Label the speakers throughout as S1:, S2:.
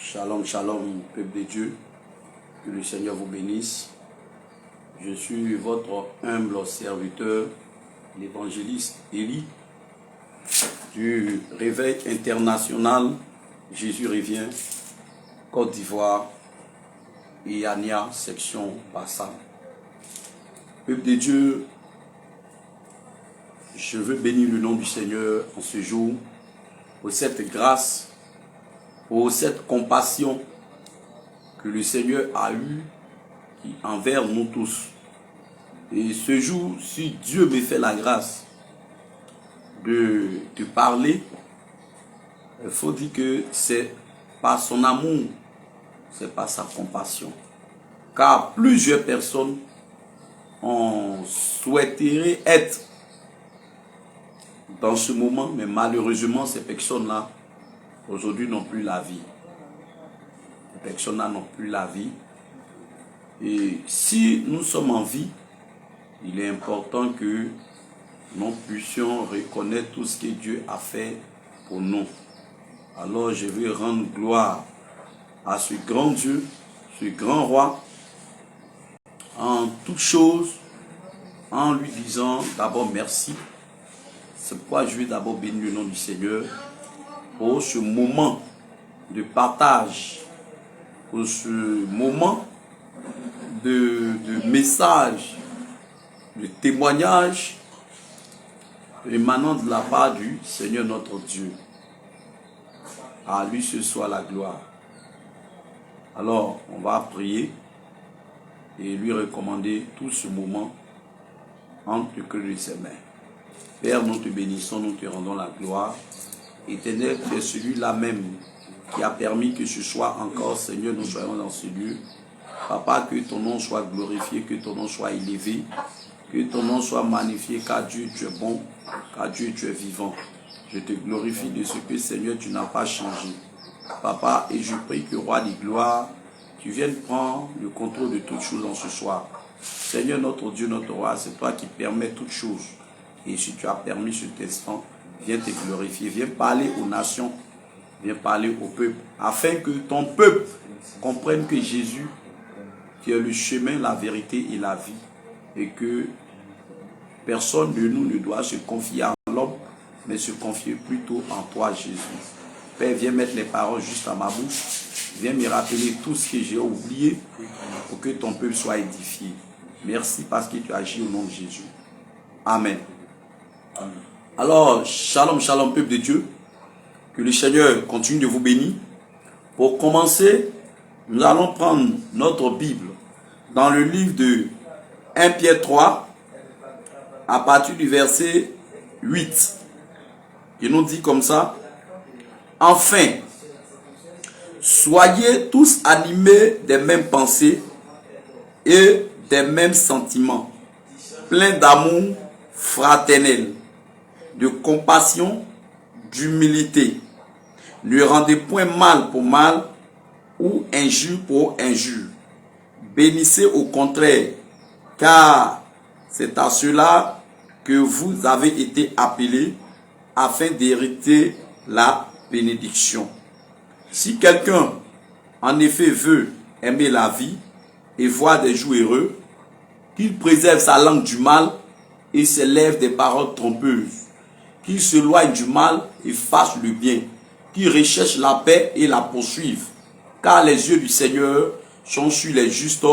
S1: Shalom, shalom, peuple de Dieu. Que le Seigneur vous bénisse. Je suis votre humble serviteur, l'évangéliste Élie, du Réveil international. Jésus revient, Côte d'Ivoire, Iania, section Bassa. Peuple de Dieu, je veux bénir le nom du Seigneur en ce jour, pour cette grâce, pour cette compassion que le Seigneur a eue envers nous tous. Et ce jour, si Dieu me fait la grâce de te parler, il faut dire que c'est par son amour, c'est par sa compassion. Car plusieurs personnes ont souhaité être dans ce moment, mais malheureusement, ces personnes-là, aujourd'hui, n'ont plus la vie. Ces personnes-là n'ont plus la vie. Et si nous sommes en vie, il est important que nous puissions reconnaître tout ce que Dieu a fait pour nous. Alors je vais rendre gloire à ce grand Dieu, ce grand roi, en toutes choses, en lui disant d'abord merci. C'est pourquoi je vais d'abord bénir le nom du Seigneur pour ce moment de partage, pour ce moment de message, de témoignage émanant de la part du Seigneur notre Dieu. À lui ce soit la gloire. Alors, on va prier et lui recommander tout ce moment entre que ses mains. Père, nous te bénissons, nous te rendons la gloire. Éternel, tu es celui-là même qui a permis que ce soit encore, Seigneur, nous soyons dans ce lieu. Papa, que ton nom soit glorifié, que ton nom soit élevé, que ton nom soit magnifié, car Dieu, tu es bon, car Dieu, tu es vivant. Je te glorifie de ce que, Seigneur, tu n'as pas changé. Papa, et je prie que, Roi des gloires, tu viennes prendre le contrôle de toutes choses en ce soir. Seigneur, notre Dieu, notre Roi, c'est toi qui permets toutes choses. Et si tu as permis cet instant, viens te glorifier, viens parler aux nations, viens parler au peuple, afin que ton peuple comprenne que Jésus, qui est le chemin, la vérité et la vie, et que personne de nous ne doit se confier en l'homme, mais se confier plutôt en toi, Jésus. Père, viens mettre les paroles juste à ma bouche, viens me rappeler tout ce que j'ai oublié, pour que ton peuple soit édifié. Merci parce que tu agis au nom de Jésus. Amen. Amen. Alors, shalom, shalom, peuple de Dieu. Que le Seigneur continue de vous bénir. Pour commencer, nous allons prendre notre Bible dans le livre de 1 Pierre 3, à partir du verset 8. Il nous dit comme ça: enfin, soyez tous animés des mêmes pensées et des mêmes sentiments, pleins d'amour fraternel, de compassion, d'humilité. Ne rendez point mal pour mal ou injure pour injure. Bénissez au contraire, car c'est à cela que vous avez été appelés afin d'hériter la bénédiction. Si quelqu'un, en effet, veut aimer la vie et voir des jours heureux, qu'il préserve sa langue du mal et se lève des paroles trompeuses, qu'il s'éloigne du mal et fasse le bien, qu'il recherche la paix et la poursuive, car les yeux du Seigneur sont sur les justes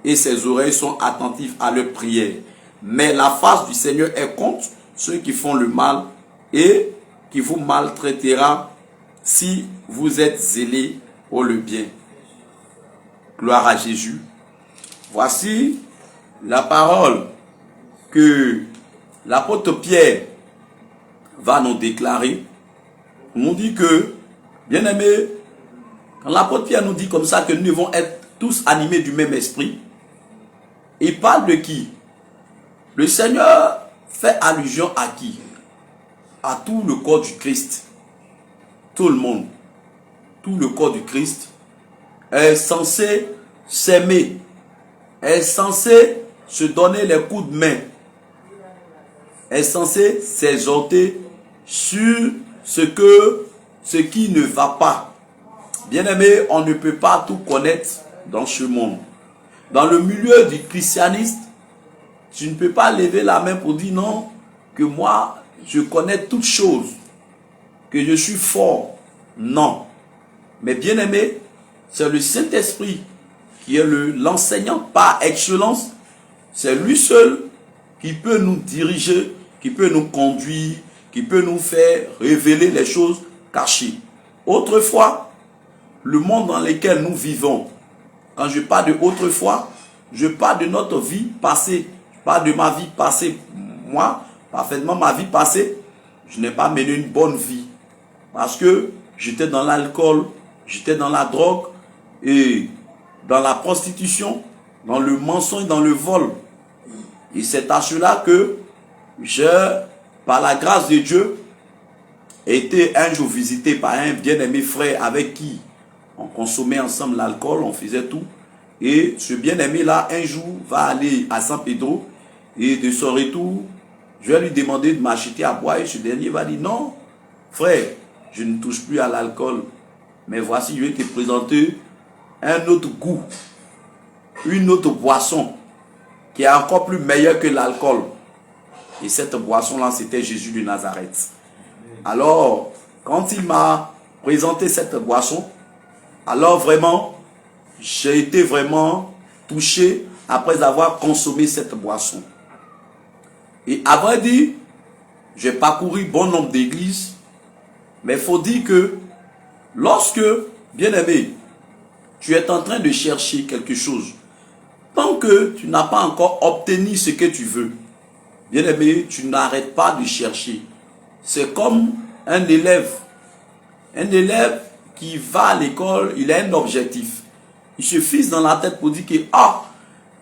S1: et ses oreilles sont attentives à leurs prières. Mais la face du Seigneur est contre ceux qui font le mal et qui vous maltraitera si vous êtes zélés pour le bien. Gloire à Jésus. Voici la parole que l'apôtre Pierre va nous déclarer. On nous dit que, bien aimé, quand l'apôtre Pierre nous dit comme ça que nous devons être tous animés du même esprit, il parle de qui? Le Seigneur fait allusion à qui? À tout le corps du Christ. Tout le monde. Tout le corps du Christ est censé s'aimer, est censé se donner les coups de main, est censé s'exhorter sur ce qui ne va pas. Bien-aimé, on ne peut pas tout connaître dans ce monde. Dans le milieu du christianisme, tu ne peux pas lever la main pour dire non, que moi, je connais toutes choses, que je suis fort. Non. Mais bien-aimé, c'est le Saint-Esprit qui est l'enseignant par excellence. C'est lui seul qui peut nous diriger, qui peut nous conduire, qui peut nous faire révéler les choses cachées. Autrefois, le monde dans lequel nous vivons, quand je parle de autrefois, je parle de notre vie passée. Je parle de ma vie passée. Moi, parfaitement ma vie passée, je n'ai pas mené une bonne vie. Parce que j'étais dans l'alcool, j'étais dans la drogue et dans la prostitution, dans le mensonge, dans le vol. Et c'est à cela que j'ai, par la grâce de Dieu, été un jour visité par un bien-aimé frère avec qui on consommait ensemble l'alcool, on faisait tout. Et ce bien-aimé-là, un jour, va aller à San Pedro et de son retour, je vais lui demander de m'acheter à boire et ce dernier va dire non, frère, je ne touche plus à l'alcool. Mais voici, je vais te présenter un autre goût, une autre boisson qui est encore plus meilleure que l'alcool. Et cette boisson-là, c'était Jésus de Nazareth. Alors, quand il m'a présenté cette boisson, alors vraiment, j'ai été vraiment touché après avoir consommé cette boisson. Et à vrai dire, j'ai parcouru bon nombre d'églises, mais il faut dire que lorsque, bien aimé, tu es en train de chercher quelque chose, tant que tu n'as pas encore obtenu ce que tu veux, bien aimé, tu n'arrêtes pas de chercher. C'est comme un élève. Un élève qui va à l'école, il a un objectif. Il se fixe dans la tête pour dire que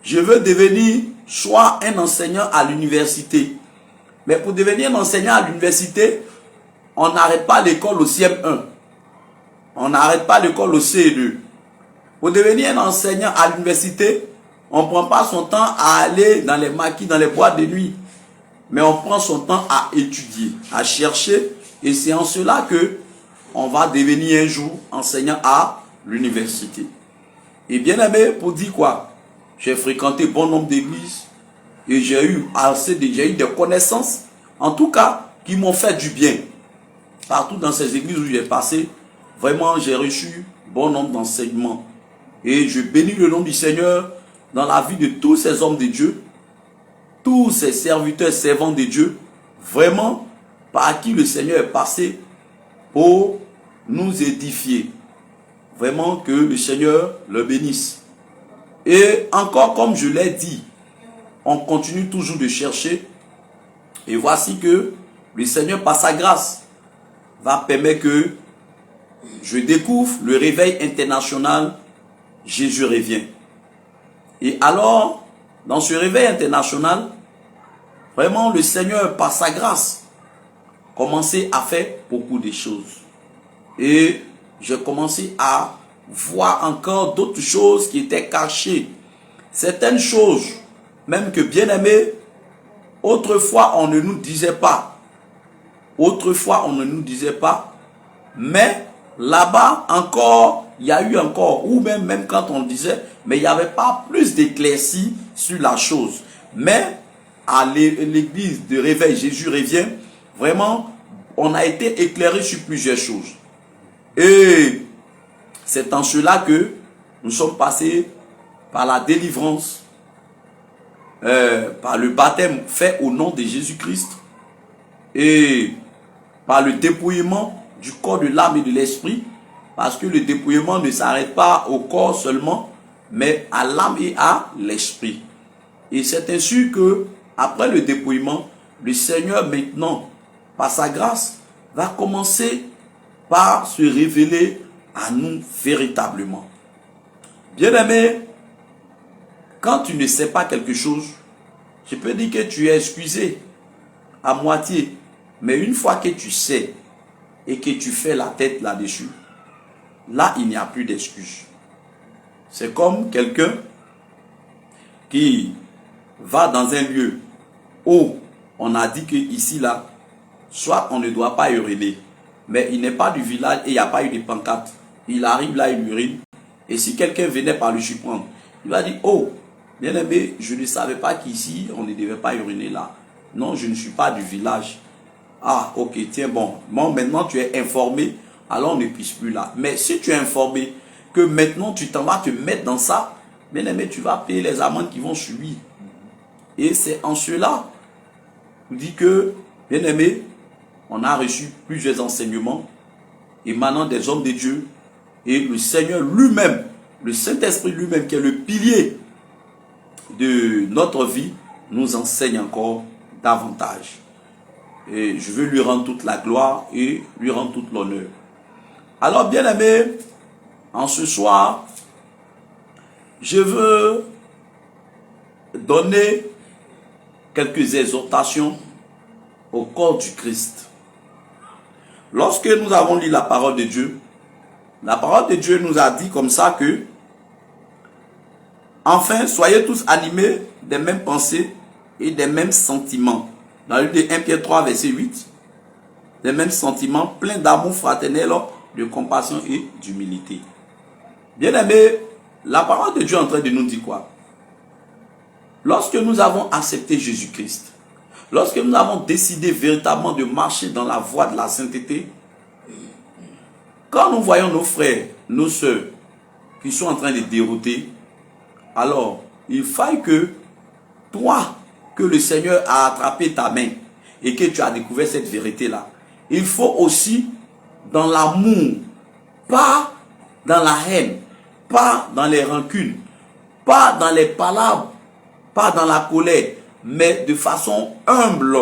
S1: je veux devenir soit un enseignant à l'université. Mais pour devenir un enseignant à l'université, on n'arrête pas l'école au CM1. On n'arrête pas l'école au CE2. Pour devenir un enseignant à l'université, on ne prend pas son temps à aller dans les maquis, dans les boîtes de nuit. Mais on prend son temps à étudier, à chercher. Et c'est en cela que on va devenir un jour enseignant à l'université. Et bien aimé, pour dire quoi? J'ai fréquenté bon nombre d'églises et j'ai eu des connaissances, en tout cas, qui m'ont fait du bien. Partout dans ces églises où j'ai passé, vraiment j'ai reçu bon nombre d'enseignements. Et je bénis le nom du Seigneur dans la vie de tous ces hommes de Dieu, tous ces serviteurs, servants de Dieu, vraiment par qui le Seigneur est passé pour nous édifier. Vraiment que le Seigneur le bénisse. Et encore, comme je l'ai dit, on continue toujours de chercher. Et voici que le Seigneur, par sa grâce, va permettre que je découvre le réveil international Jésus revient. Et alors, dans ce réveil international, vraiment le Seigneur, par sa grâce, commençait à faire beaucoup de choses. Et j'ai commencé à voir encore d'autres choses qui étaient cachées. Certaines choses, même que bien aimé, autrefois on ne nous disait pas. Autrefois on ne nous disait pas. Mais là-bas encore, il y a eu encore, ou même quand on disait, mais il n'y avait pas plus d'éclaircie sur la chose. Mais à l'église de réveil, Jésus revient, vraiment, on a été éclairé sur plusieurs choses. Et c'est en cela que nous sommes passés par la délivrance, par le baptême fait au nom de Jésus-Christ et par le dépouillement du corps, de l'âme et de l'esprit, parce que le dépouillement ne s'arrête pas au corps seulement, mais à l'âme et à l'esprit. Et c'est ainsi que, après le dépouillement, le Seigneur maintenant, par sa grâce, va commencer par se révéler à nous véritablement. Bien-aimé, quand tu ne sais pas quelque chose, je peux dire que tu es excusé à moitié. Mais une fois que tu sais et que tu fais la tête là-dessus, là, il n'y a plus d'excuse. C'est comme quelqu'un qui va dans un lieu où on a dit que ici, là, soit on ne doit pas uriner, mais il n'est pas du village et il n'y a pas eu de pancarte. il arrive là, il urine. Et si quelqu'un venait par lui surprendre, il va dire, oh, bien-aimé, je ne savais pas qu'ici, on ne devait pas uriner là. Non, je ne suis pas du village. Ah, ok, tiens, bon. Bon, maintenant tu es informé, alors on ne pisse plus là. Mais si tu es informé que maintenant tu t'en vas te mettre dans ça, bien-aimé, tu vas payer les amendes qui vont suivre. Et c'est en cela, je dis que, bien-aimé, on a reçu plusieurs enseignements émanant des hommes de Dieu. Et le Seigneur lui-même, le Saint-Esprit lui-même, qui est le pilier de notre vie, nous enseigne encore davantage. Et je veux lui rendre toute la gloire et lui rendre toute l'honneur. Alors, bien-aimé, en ce soir, je veux donner quelques exhortations au corps du Christ. Lorsque nous avons lu la parole de Dieu, la parole de Dieu nous a dit comme ça que, enfin, soyez tous animés des mêmes pensées et des mêmes sentiments. Dans le livre de 1 Pierre 3, verset 8, des mêmes sentiments pleins d'amour fraternel, de compassion et d'humilité. Bien-aimés, la parole de Dieu est en train de nous dire quoi? Lorsque nous avons accepté Jésus-Christ, lorsque nous avons décidé véritablement de marcher dans la voie de la sainteté, quand nous voyons nos frères, nos sœurs qui sont en train de dérouter, alors il faille que toi, que le Seigneur a attrapé ta main et que tu as découvert cette vérité-là, il faut aussi dans l'amour, pas dans la haine, pas dans les rancunes, pas dans les palabres, pas dans la colère, mais de façon humble.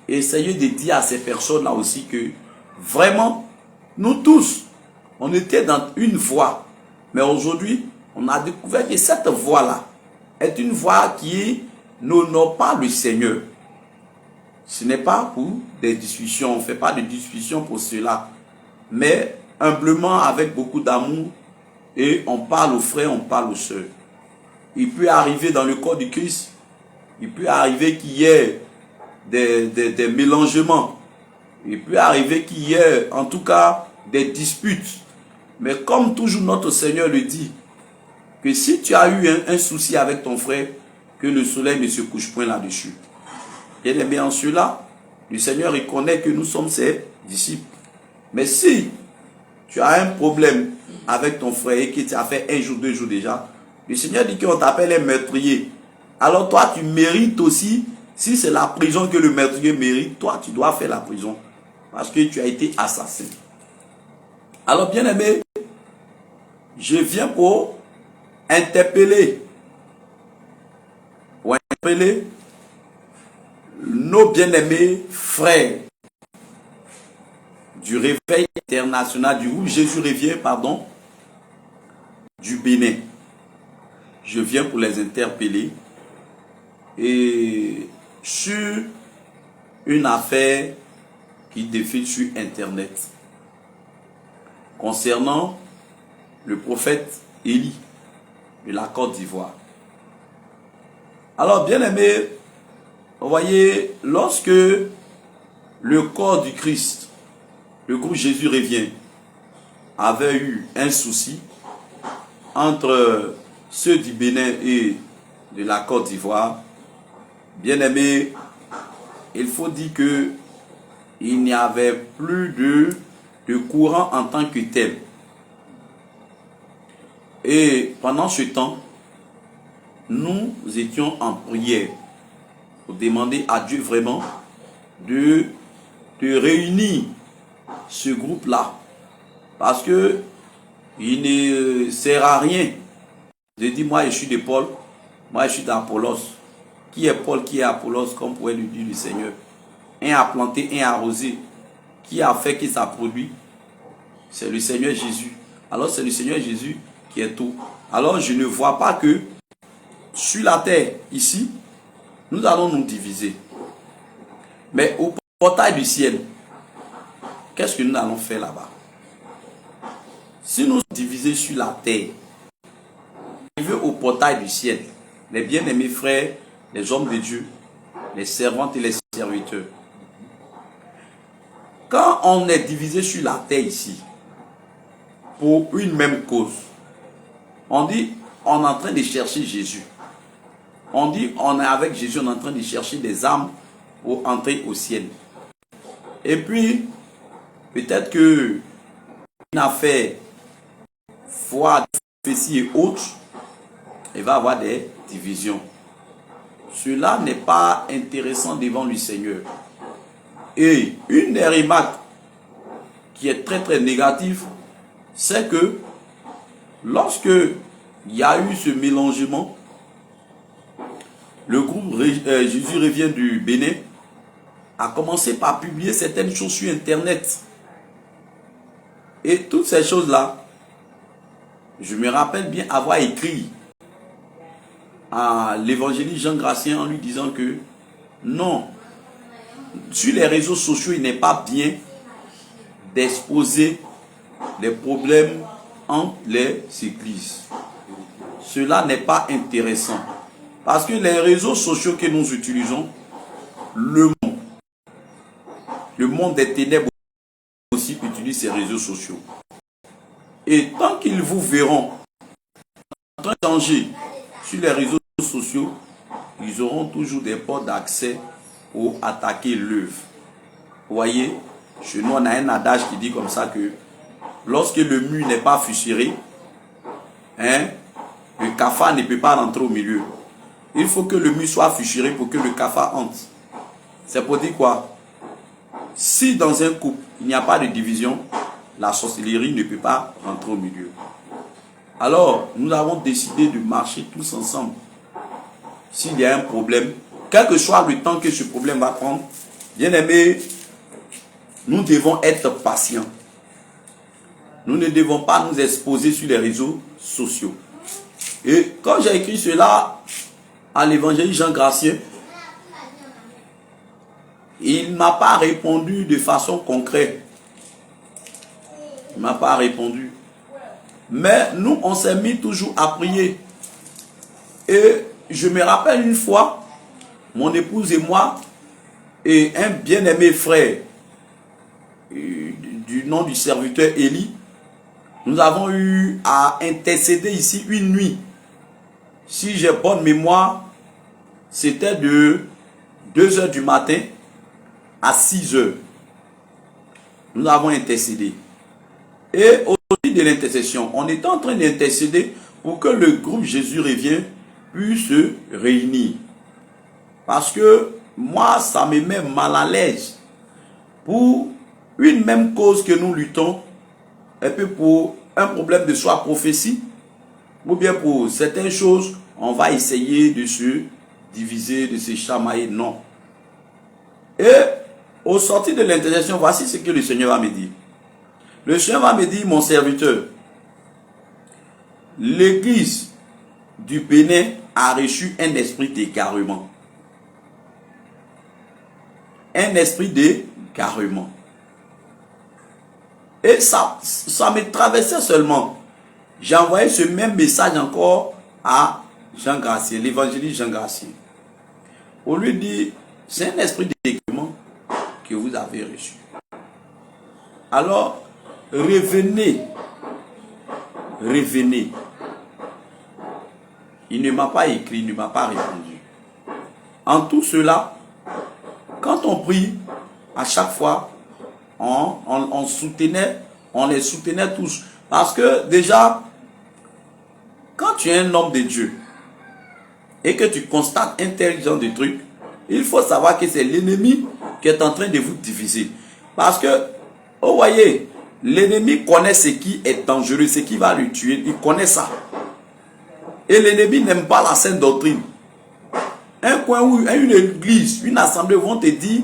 S1: Essayez de dire à ces personnes-là aussi que vraiment, nous tous, on était dans une voie. Mais aujourd'hui, on a découvert que cette voie-là est une voie qui n'honore pas le Seigneur. Ce n'est pas pour des discussions, on ne fait pas de discussions pour cela. Mais humblement, avec beaucoup d'amour, et on parle aux frères, on parle aux sœurs. Il peut arriver dans le corps du Christ, il peut arriver qu'il y ait des mélangements. Il peut arriver qu'il y ait en tout cas des disputes. Mais comme toujours notre Seigneur le dit, que si tu as eu un souci avec ton frère, que le soleil ne se couche point là-dessus. Bien aimé, en cela, le Seigneur reconnaît que nous sommes ses disciples. Mais si tu as un problème avec ton frère et que tu as fait 1 jour, 2 jours déjà, le Seigneur dit qu'on t'appelle un meurtrier. Alors toi, tu mérites aussi, si c'est la prison que le meurtrier mérite, toi, tu dois faire la prison. Parce que tu as été assassin. Alors, bien aimé, je viens pour interpeller nos bien-aimés frères du réveil international, où Jésus revient, pardon, du Bénin. Je viens pour les interpeller et sur une affaire qui défile sur Internet concernant le prophète Élie de la Côte d'Ivoire. Alors, bien aimé, vous voyez, lorsque le corps du Christ, le groupe Jésus revient, avait eu un souci entre ceux du Bénin et de la Côte d'Ivoire, bien aimé, il faut dire que il n'y avait plus de courant en tant que tel. Et pendant ce temps, nous étions en prière pour demander à Dieu vraiment de réunir ce groupe-là. Parce que il ne sert à rien de dire moi je suis de Paul, moi je suis d'Apollos. Qui est Paul, qui est Apollos, comme pourrait le dire le Seigneur? Un a planté, un a arrosé. Qui a fait que ça produit? C'est le Seigneur Jésus. Alors c'est le Seigneur Jésus qui est tout. Alors je ne vois pas que sur la terre, ici, nous allons nous diviser. Mais au portail du ciel, qu'est-ce que nous allons faire là-bas? Si nous sommes divisés sur la terre, arriver au portail du ciel, les bien-aimés frères, les hommes de Dieu, les servantes et les serviteurs, quand on est divisé sur la terre ici, pour une même cause. On dit, on est en train de chercher Jésus. On dit, on est avec Jésus, on est en train de chercher des âmes pour entrer au ciel. Et puis, peut-être que une affaire, foi, prophétie et autres, il va y avoir des divisions. Cela n'est pas intéressant devant le Seigneur. Et une des remarques qui est très très négative, c'est que lorsque il y a eu ce mélangement, le groupe Jésus revient du Bénin a commencé par publier certaines choses sur Internet. Et toutes ces choses-là, je me rappelle bien avoir écrit à l'évangéliste Jean Gracien en lui disant que non, sur les réseaux sociaux, il n'est pas bien d'exposer les problèmes entre les églises. Cela n'est pas intéressant. Parce que les réseaux sociaux que nous utilisons, le monde des ténèbres aussi utilise ces réseaux sociaux. Et tant qu'ils vous verront en train de changer sur les réseaux sociaux, ils auront toujours des portes d'accès pour attaquer l'œuvre. Vous voyez, chez nous on a un adage qui dit comme ça que lorsque le mur n'est pas fissuré, le cafard ne peut pas rentrer au milieu. Il faut que le mur soit fissuré pour que le cafard entre. C'est pour dire quoi? Si dans un couple, il n'y a pas de division, la sorcellerie ne peut pas rentrer au milieu. Alors, nous avons décidé de marcher tous ensemble. S'il y a un problème, quel que soit le temps que ce problème va prendre, bien aimé, nous devons être patients. Nous ne devons pas nous exposer sur les réseaux sociaux. Et quand j'ai écrit cela à l'évangéliste Jean Gracien, il ne m'a pas répondu de façon concrète. Il ne m'a pas répondu. Mais nous, on s'est mis toujours à prier. Et je me rappelle une fois, mon épouse et moi, et un bien-aimé frère, du nom du serviteur Élie, nous avons eu à intercéder ici une nuit. Si j'ai bonne mémoire, c'était de 2 heures du matin à 6 heures. Nous avons intercédé. Et au suite de l'intercession, on était en train d'intercéder pour que le groupe Jésus revient puisse se réunir. Parce que moi, ça me met mal à l'aise. Pour une même cause que nous luttons, et puis pour un problème de soit prophétie, ou bien pour certaines choses, on va essayer de se diviser, de se chamailler. Non. Et au sortir de l'intercession, voici ce que le Seigneur va me dire. Le Seigneur va me dire, mon serviteur, l'église du Bénin a reçu un esprit d'égarement. Un esprit d'égarement. Et ça me traversait seulement. J'ai envoyé ce même message encore à Jean Gracien, l'évangéliste Jean Gracien. On lui dit, c'est un esprit d'égarement que vous avez reçu. Alors, revenez. Il ne m'a pas écrit, il ne m'a pas répondu. En tout cela, quand on prie, à chaque fois, on les soutenait tous. Parce que déjà, quand tu es un homme de Dieu et que tu constates un tel genre de truc, il faut savoir que c'est l'ennemi qui est en train de vous diviser. Parce que, vous voyez, l'ennemi connaît ce qui est dangereux, ce qui va le tuer. Il connaît ça. Et l'ennemi n'aime pas la sainte doctrine. Un coin où une église, une assemblée vont te dire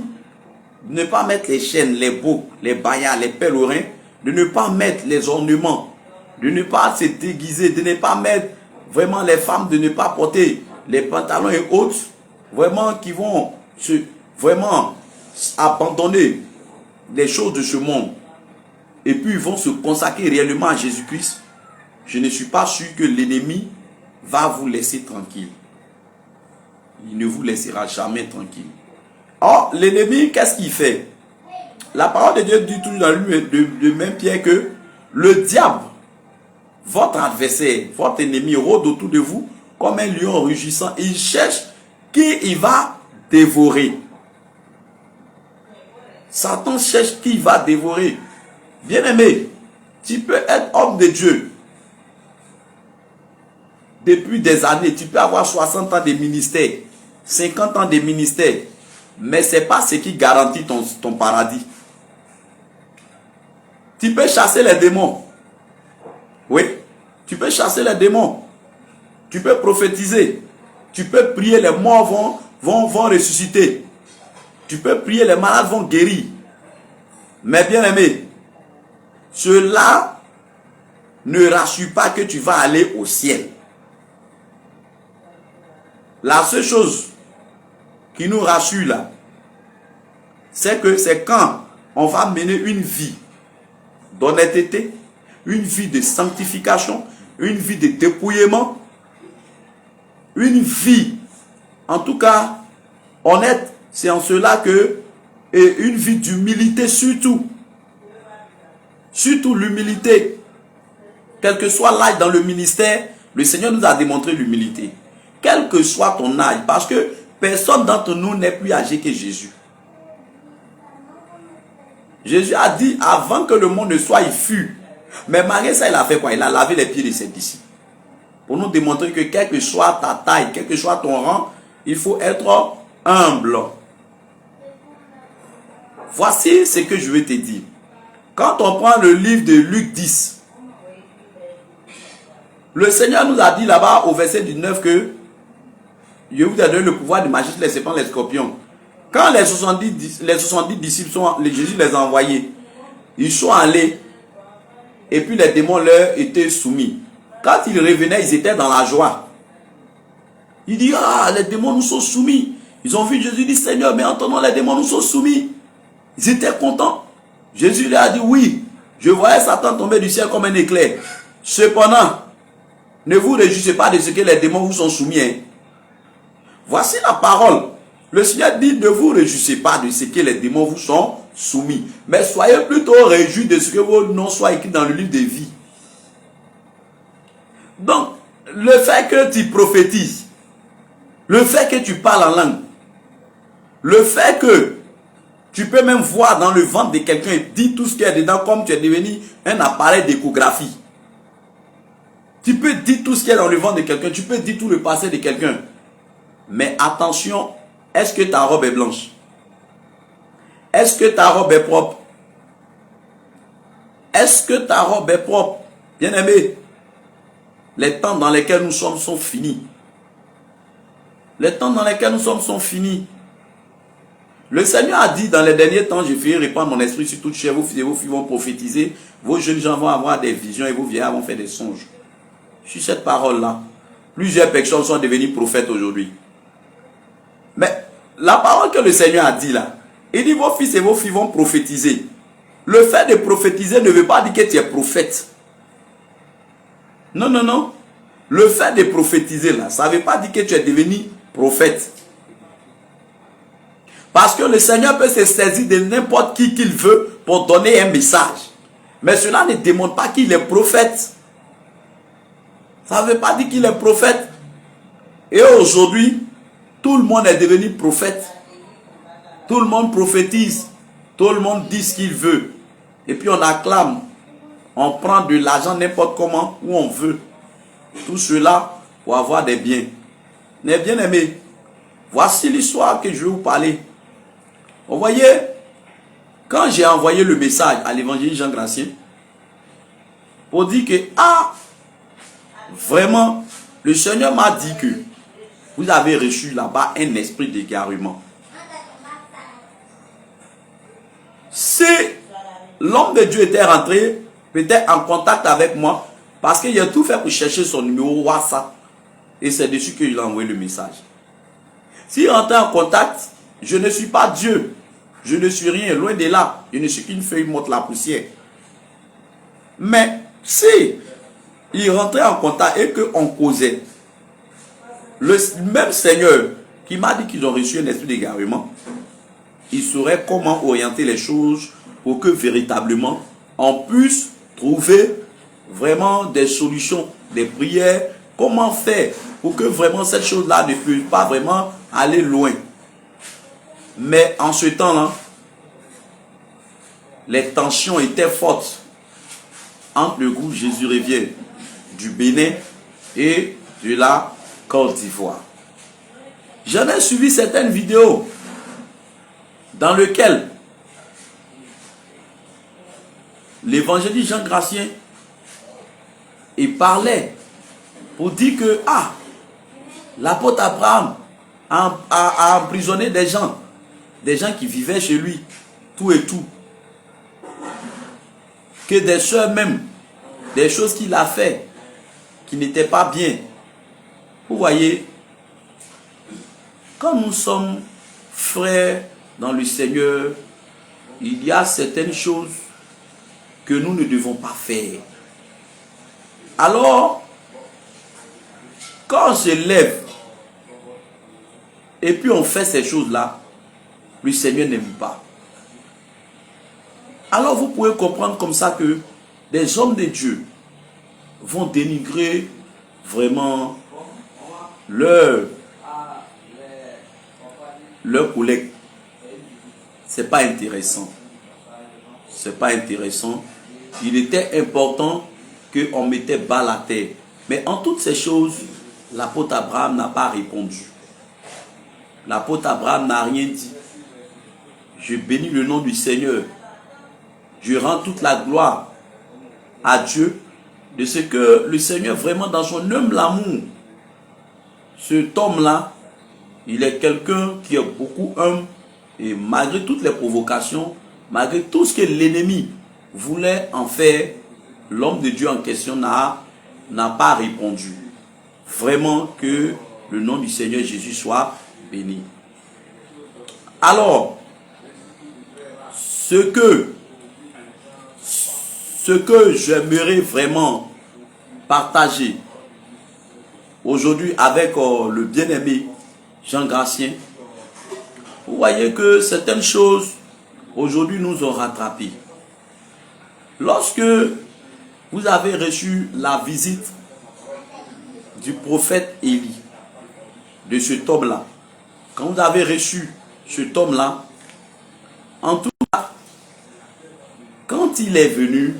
S1: de ne pas mettre les chaînes, les boucles, les baillards, les pèlerins, de ne pas mettre les ornements, de ne pas se déguiser, de ne pas mettre vraiment les femmes, de ne pas porter les pantalons et autres, vraiment qui vont vraiment abandonner les choses de ce monde. Et puis ils vont se consacrer réellement à Jésus-Christ. Je ne suis pas sûr que l'ennemi va vous laisser tranquille. Il ne vous laissera jamais tranquille. Or, l'ennemi, qu'est-ce qu'il fait? La parole de Dieu dit toujours dans le même Pierre que le diable votre adversaire, votre ennemi rôde autour de vous comme un lion rugissant. Il cherche qui il va dévorer. Satan cherche qui il va dévorer. Bien-aimé, tu peux être homme de Dieu depuis des années. Tu peux avoir 60 ans de ministère, 50 ans de ministère. Mais ce n'est pas ce qui garantit ton paradis. Tu peux chasser les démons. Oui, tu peux chasser les démons. Tu peux prophétiser. Tu peux prier, les morts vont ressusciter. Tu peux prier, les malades vont guérir. Mais bien aimé, cela ne rassure pas que tu vas aller au ciel. La seule chose qui nous rassure là, c'est que c'est quand on va mener une vie d'honnêteté, une vie de sanctification, une vie de dépouillement, une vie, en tout cas, honnête. C'est en cela que, et une vie d'humilité surtout. Surtout l'humilité. Quel que soit l'âge dans le ministère, le Seigneur nous a démontré l'humilité. Quel que soit ton âge, parce que personne d'entre nous n'est plus âgé que Jésus. Jésus a dit, avant que le monde ne soit, il fut. Mais malgré ça, il a fait quoi? Il a lavé les pieds de ses disciples. Pour nous démontrer que quelle que soit ta taille, quel que soit ton rang, il faut être humble. Voici ce que je vais te dire. Quand on prend le livre de Luc 10, le Seigneur nous a dit là-bas au verset 19 que je vous ai donné le pouvoir de marcher sur les serpents, les scorpions. Quand les 70 disciples Jésus les a envoyés, ils sont allés et puis les démons leur étaient soumis. Quand ils revenaient, ils étaient dans la joie. Ils disent, ah, les démons nous sont soumis. Ils ont vu Jésus dire, Seigneur, mais entendons, les démons nous sont soumis. Ils étaient contents. Jésus leur a dit, oui, je voyais Satan tomber du ciel comme un éclair. Cependant, ne vous réjouissez pas de ce que les démons vous sont soumis. Hein. Voici la parole. Le Seigneur dit, ne vous réjouissez pas de ce que les démons vous sont soumis. Mais soyez plutôt réjouis de ce que vos noms soient écrits dans le livre de vie. Donc, le fait que tu prophétises, le fait que tu parles en langue, le fait que tu peux même voir dans le ventre de quelqu'un et dire tout ce qu'il y a dedans comme tu es devenu un appareil d'échographie. Tu peux dire tout ce qu'il y a dans le ventre de quelqu'un, tu peux dire tout le passé de quelqu'un. Mais attention, est-ce que ta robe est blanche? Est-ce que ta robe est propre? Est-ce que ta robe est propre? Bien-aimé, les temps dans lesquels nous sommes sont finis. Les temps dans lesquels nous sommes sont finis. Le Seigneur a dit, dans les derniers temps, je ferai répandre mon esprit sur toute chair. Vos filles vont prophétiser. Vos jeunes gens vont avoir des visions et vos vieillards vont faire des songes. Sur cette parole-là, plusieurs personnes sont devenues prophètes aujourd'hui. Mais la parole que le Seigneur a dit là, il dit, vos fils et vos filles vont prophétiser. Le fait de prophétiser ne veut pas dire que tu es prophète. Non, non, non. Le fait de prophétiser là, ça ne veut pas dire que tu es devenu prophète. Parce que le Seigneur peut se saisir de n'importe qui qu'il veut pour donner un message. Mais cela ne démontre pas qu'il est prophète. Ça ne veut pas dire qu'il est prophète. Et aujourd'hui, tout le monde est devenu prophète. Tout le monde prophétise. Tout le monde dit ce qu'il veut. Et puis on acclame. On prend de l'argent n'importe comment, où on veut. Tout cela pour avoir des biens. Mais bien aimés, voici l'histoire que je vais vous parler. Vous voyez, quand j'ai envoyé le message à l'évangéliste Jean Gracien, pour dire que, ah, vraiment, le Seigneur m'a dit que vous avez reçu là-bas un esprit d'égarement. Si l'homme de Dieu était rentré, peut-être en contact avec moi, parce qu'il a tout fait pour chercher son numéro WhatsApp, et c'est dessus qu'il a envoyé le message. S'il rentrait en contact, je ne suis pas Dieu. Je ne suis rien, loin de là. Je ne suis qu'une feuille morte, la poussière. Mais si il rentrait en contact et qu'on causait, le même Seigneur qui m'a dit qu'ils ont reçu un esprit d'égarement, il saurait comment orienter les choses pour que véritablement on puisse trouver vraiment des solutions, des prières. Comment faire pour que vraiment cette chose-là ne puisse pas vraiment aller loin. Mais en ce temps-là, les tensions étaient fortes entre le groupe Jésus revient du Bénin et de la Côte d'Ivoire. J'en ai suivi certaines vidéos dans lesquelles l'évangéliste Jean Gratien il parlait pour dire que l'apôtre Abraham a emprisonné des gens qui vivaient chez lui, tout et tout. Que des soeurs même, des choses qu'il a fait qui n'étaient pas bien. Vous voyez, quand nous sommes frères dans le Seigneur, il y a certaines choses que nous ne devons pas faire. Alors, quand on se lève et puis on fait ces choses-là, le Seigneur n'aime pas. Alors vous pouvez comprendre comme ça que des hommes de Dieu vont dénigrer vraiment leur collègue. C'est pas intéressant. C'est pas intéressant. Il était important qu'on mettait bas la terre. Mais en toutes ces choses, l'apôtre Abraham n'a pas répondu. L'apôtre Abraham n'a rien dit. Je bénis le nom du Seigneur. Je rends toute la gloire à Dieu de ce que le Seigneur vraiment dans son humble amour, cet homme-là, il est quelqu'un qui est beaucoup humble et malgré toutes les provocations, malgré tout ce que l'ennemi voulait en faire, l'homme de Dieu en question n'a pas répondu. Vraiment que le nom du Seigneur Jésus soit béni. Alors, ce que j'aimerais vraiment partager aujourd'hui avec le bien-aimé Jean Gratien, vous voyez que certaines choses aujourd'hui nous ont rattrapés. Lorsque vous avez reçu la visite du prophète Élie, de cet homme-là, quand vous avez reçu cet homme-là, en tout cas, quand il est venu,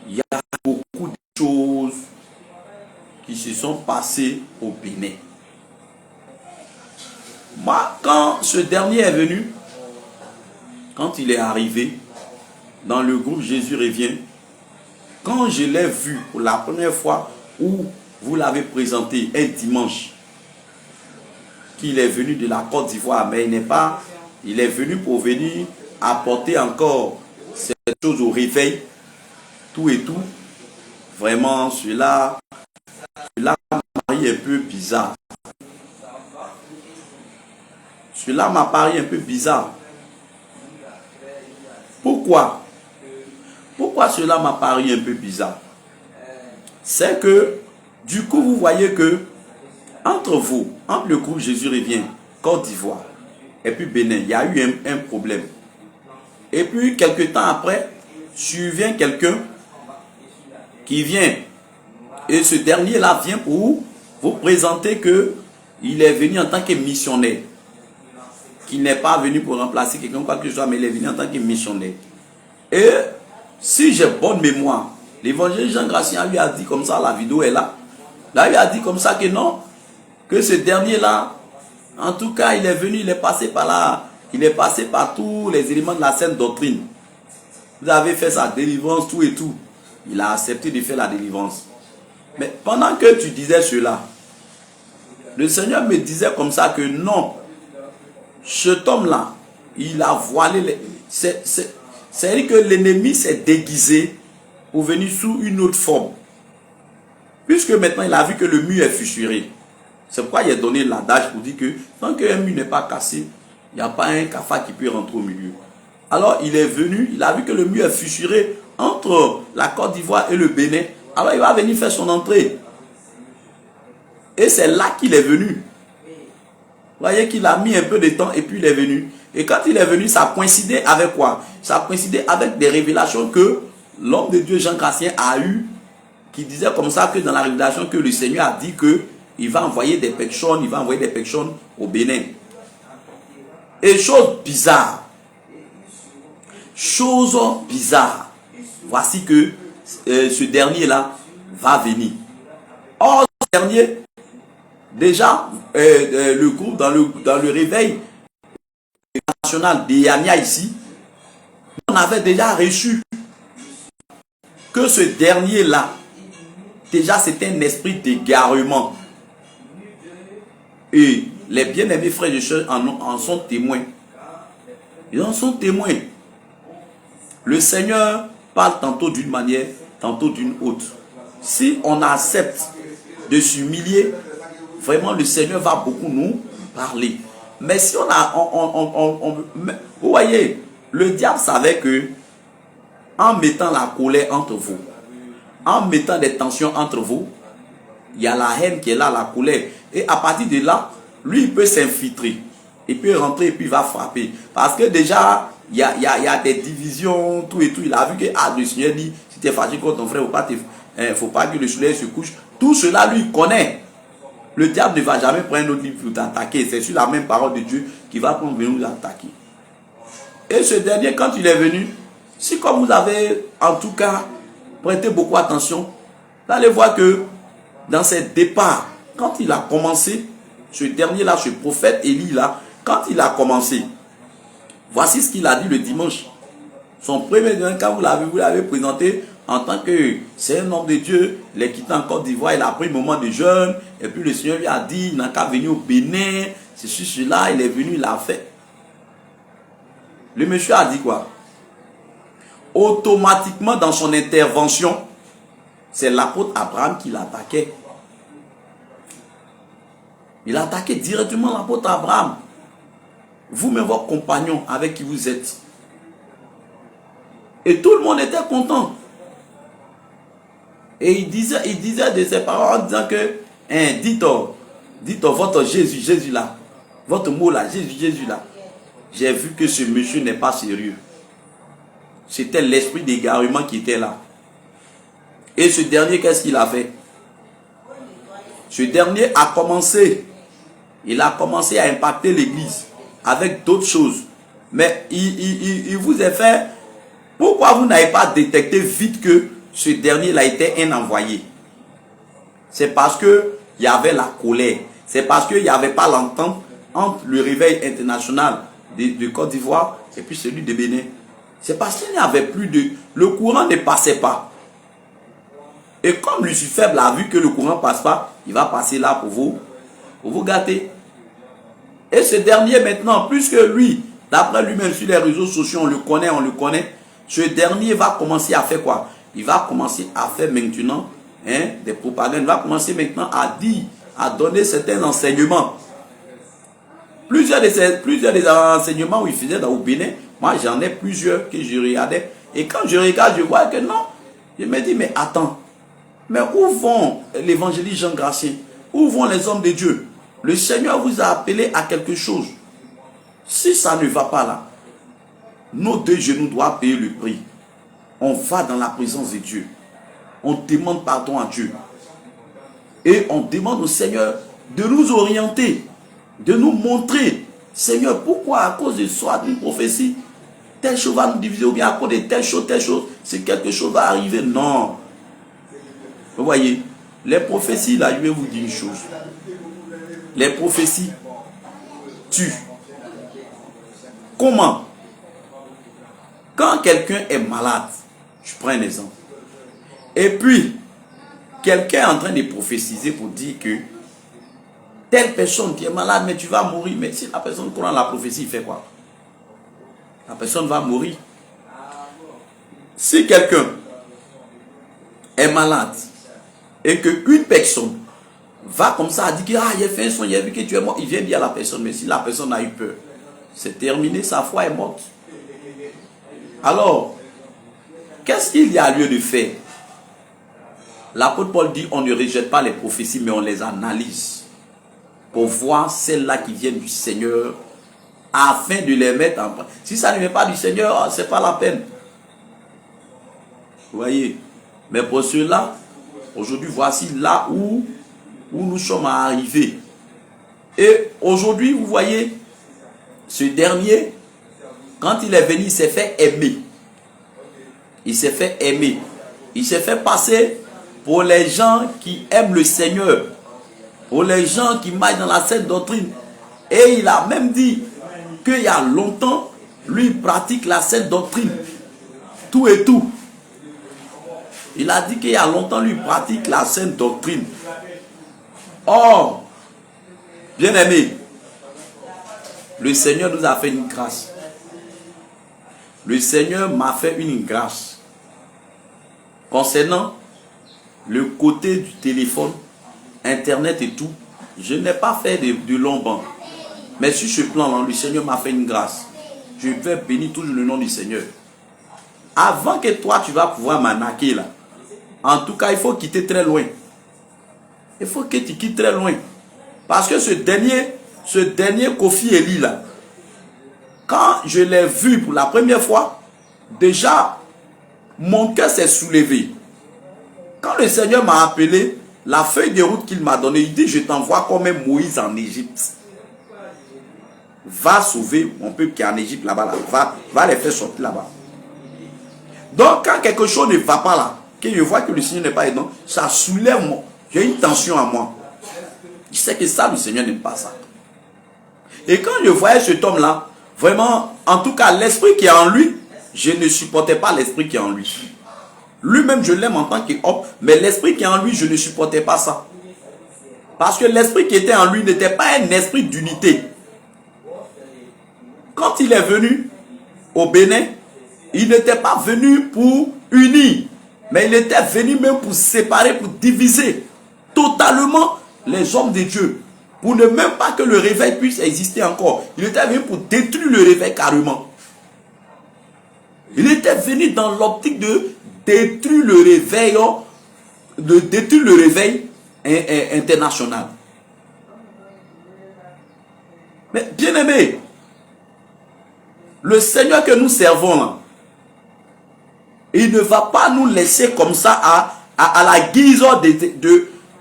S1: il y a beaucoup de choses qui se sont passées au Bénin. Moi, quand ce dernier est venu, quand il est arrivé dans le groupe Jésus revient, quand je l'ai vu pour la première fois où vous l'avez présenté un dimanche, qu'il est venu de la Côte d'Ivoire, mais il est venu pour venir apporter encore cette chose au réveil, tout et tout. Vraiment, cela m'a paru un peu bizarre. Cela m'a paru un peu bizarre. Pourquoi? Pourquoi cela m'a paru un peu bizarre? C'est que, du coup, vous voyez que, entre le groupe Jésus revient, Côte d'Ivoire, et puis Bénin, il y a eu un problème. Et puis, quelques temps après, survient quelqu'un qui vient. Et ce dernier-là vient pour vous présenter qu'il est venu en tant que missionnaire. Qu'il n'est pas venu pour remplacer quelqu'un, quoi que ce soit, mais il est venu en tant que missionnaire. Et si j'ai bonne mémoire, l'évangile Jean Gratien lui a dit comme ça, la vidéo est là. Là, il a dit comme ça que non, que ce dernier-là, en tout cas, il est venu, il est passé par là, il est passé par tous les éléments de la sainte doctrine. Vous avez fait sa délivrance, tout et tout. Il a accepté de faire la délivrance. Mais pendant que tu disais cela, le Seigneur me disait comme ça que non, cet homme-là, il a voilé. C'est-à-dire que l'ennemi s'est déguisé pour venir sous une autre forme. Puisque maintenant il a vu que le mur est fissuré. C'est pourquoi il a donné l'adage pour dire que tant qu'un mur n'est pas cassé, il n'y a pas un cafard qui peut rentrer au milieu. Alors il est venu, il a vu que le mur est fissuré entre la Côte d'Ivoire et le Bénin. Alors il va venir faire son entrée. Et c'est là qu'il est venu. Vous voyez qu'il a mis un peu de temps et puis il est venu. Et quand il est venu, ça coïncidait avec quoi? Ça coïncidait avec des révélations que l'homme de Dieu Jean Gratien a eu, qui disait comme ça que dans la révélation que le Seigneur a dit que il va envoyer des personnes, au Bénin. Et chose bizarre, voici que ce dernier-là va venir. Or, ce dernier, déjà, le groupe dans le réveil national d'Yania ici, on avait déjà reçu que ce dernier-là, déjà c'était un esprit d'égarement. Et les bien-aimés frères et sœurs en sont témoins. Ils en sont témoins. Le Seigneur parle tantôt d'une manière, tantôt d'une autre. Si on accepte de s'humilier, vraiment le Seigneur va beaucoup nous parler. Mais si vous voyez, le diable savait que en mettant la colère entre vous, en mettant des tensions entre vous, il y a la haine qui est là, la colère. Et à partir de là, lui, il peut s'infiltrer. Il peut rentrer et puis il va frapper. Parce que déjà, il y a des divisions, tout et tout. Il a vu que le Seigneur dit, si tu es fâché contre ton frère, il ne faut pas que le soleil se couche. Tout cela, lui, il connaît. Le diable ne va jamais prendre un autre livre pour t'attaquer. C'est sur la même parole de Dieu qu'il va prendre venir nous attaquer. Et ce dernier, quand il est venu, si comme vous avez, en tout cas, prêté beaucoup attention, vous allez voir que dans ses départs, quand il a commencé, ce dernier-là, ce prophète Élie-là, quand il a commencé, voici ce qu'il a dit le dimanche. Son premier dimanche, quand vous l'avez présenté en tant que c'est un homme de Dieu, il est quitté en Côte d'Ivoire, il a pris un moment de jeûne, et puis le Seigneur lui a dit, il n'a qu'à venir au Bénin, c'est sur cela, il est venu, il a fait. Le monsieur a dit quoi? Automatiquement dans son intervention, c'est l'apôtre Abraham qui l'attaquait. Il attaquait directement l'apôtre Abraham. Vous-même, vos compagnons avec qui vous êtes. Et tout le monde était content. Et il disait de ses paroles en disant que, dites votre Jésus là, votre mot là, Jésus là. J'ai vu que ce monsieur n'est pas sérieux. C'était l'esprit d'égarement qui était là. Et ce dernier, qu'est-ce qu'il a fait? Ce dernier a commencé. Il a commencé à impacter l'église avec d'autres choses. Mais il vous a fait... Pourquoi vous n'avez pas détecté vite que ce dernier-là était un envoyé? C'est parce qu'il y avait la colère. C'est parce qu'il n'y avait pas l'entente entre le réveil international de Côte d'Ivoire et puis celui de Bénin. C'est parce qu'il n'y avait plus de... Le courant ne passait pas. Et comme Lucifer l'a vu que le courant ne passe pas, il va passer là pour vous gâter. Et ce dernier maintenant, plus que lui, d'après lui-même sur les réseaux sociaux, on le connaît, ce dernier va commencer à faire quoi? Il va commencer à faire maintenant des propagandes, il va commencer maintenant à dire, à donner certains enseignements. Plusieurs des enseignements où il faisait au Bénin, moi j'en ai plusieurs que je regardais. Et quand je regarde, je vois que non. Je me dis, mais attends, mais où vont l'évangéliste Jean Gratien? Où vont les hommes de Dieu? Le Seigneur vous a appelé à quelque chose. Si ça ne va pas là, nos deux genoux doivent payer le prix. On va dans la présence de Dieu. On demande pardon à Dieu. Et on demande au Seigneur de nous orienter, de nous montrer, Seigneur, pourquoi à cause de soit d'une prophétie, telle chose va nous diviser, ou bien à cause de telle chose, c'est quelque chose va arriver. Non. Vous voyez, les prophéties, là, je vais vous dire une chose. Les prophéties tuent. Comment? Quand quelqu'un est malade, je prends un exemple, et puis, quelqu'un est en train de prophétiser pour dire que telle personne qui est malade, mais tu vas mourir. Mais si la personne croit la prophétie, il fait quoi? La personne va mourir. Si quelqu'un est malade et qu'une personne va comme ça, dire que il a fait un son, il a vu que tu es mort, il vient dire à la personne, mais si la personne a eu peur, c'est terminé, sa foi est morte. Alors, qu'est-ce qu'il y a lieu de faire? L'apôtre Paul dit, on ne rejette pas les prophéties, mais on les analyse pour voir celles-là qui viennent du Seigneur, afin de les mettre en place. Si ça ne vient pas du Seigneur, ce n'est pas la peine. Vous voyez. Mais pour cela, aujourd'hui, voici là où nous sommes arrivés. Et aujourd'hui, vous voyez, ce dernier, quand il est venu, il s'est fait aimer. Il s'est fait aimer. Il s'est fait passer pour les gens qui aiment le Seigneur. Pour les gens qui marchent dans la sainte doctrine. Et il a même dit qu'il y a longtemps, lui pratique la sainte doctrine. Tout et tout. Il a dit qu'il y a longtemps, lui pratique la sainte doctrine. Or, bien aimé, le Seigneur nous a fait une grâce. Le Seigneur m'a fait une grâce. Concernant le côté du téléphone, Internet et tout, je n'ai pas fait de long banc. Mais sur ce plan-là, le Seigneur m'a fait une grâce. Je vais bénir toujours le nom du Seigneur. Avant que toi, tu vas pouvoir m'anaquer là. En tout cas, il faut quitter très loin. Il faut que tu quittes très loin. Parce que ce dernier Kofi Eli là, quand je l'ai vu pour la première fois, déjà, mon cœur s'est soulevé. Quand le Seigneur m'a appelé, la feuille de route qu'il m'a donnée, il dit, je t'envoie comme un Moïse en Égypte. Va sauver mon peuple qui est en Égypte là-bas. Là. Va les faire sortir là-bas. Donc, quand quelque chose ne va pas là, que je vois que le Seigneur n'est pas aidant, ça soulève moi. J'ai une tension à moi. Je sais que ça, le Seigneur n'aime pas ça. Et quand je voyais cet homme-là, vraiment, en tout cas, l'esprit qui est en lui, je ne supportais pas l'esprit qui est en lui. Lui-même, je l'aime en tant qu'homme, mais l'esprit qui est en lui, je ne supportais pas ça. Parce que l'esprit qui était en lui n'était pas un esprit d'unité. Quand il est venu au Bénin, il n'était pas venu pour unir, mais il était venu même pour séparer, pour diviser totalement les hommes de Dieu. Pour ne même pas que le réveil puisse exister encore. Il était venu pour détruire le réveil carrément. Il était venu dans l'optique de détruire le réveil, international. Mais bien aimé, le Seigneur que nous servons là, il ne va pas nous laisser comme ça à la guise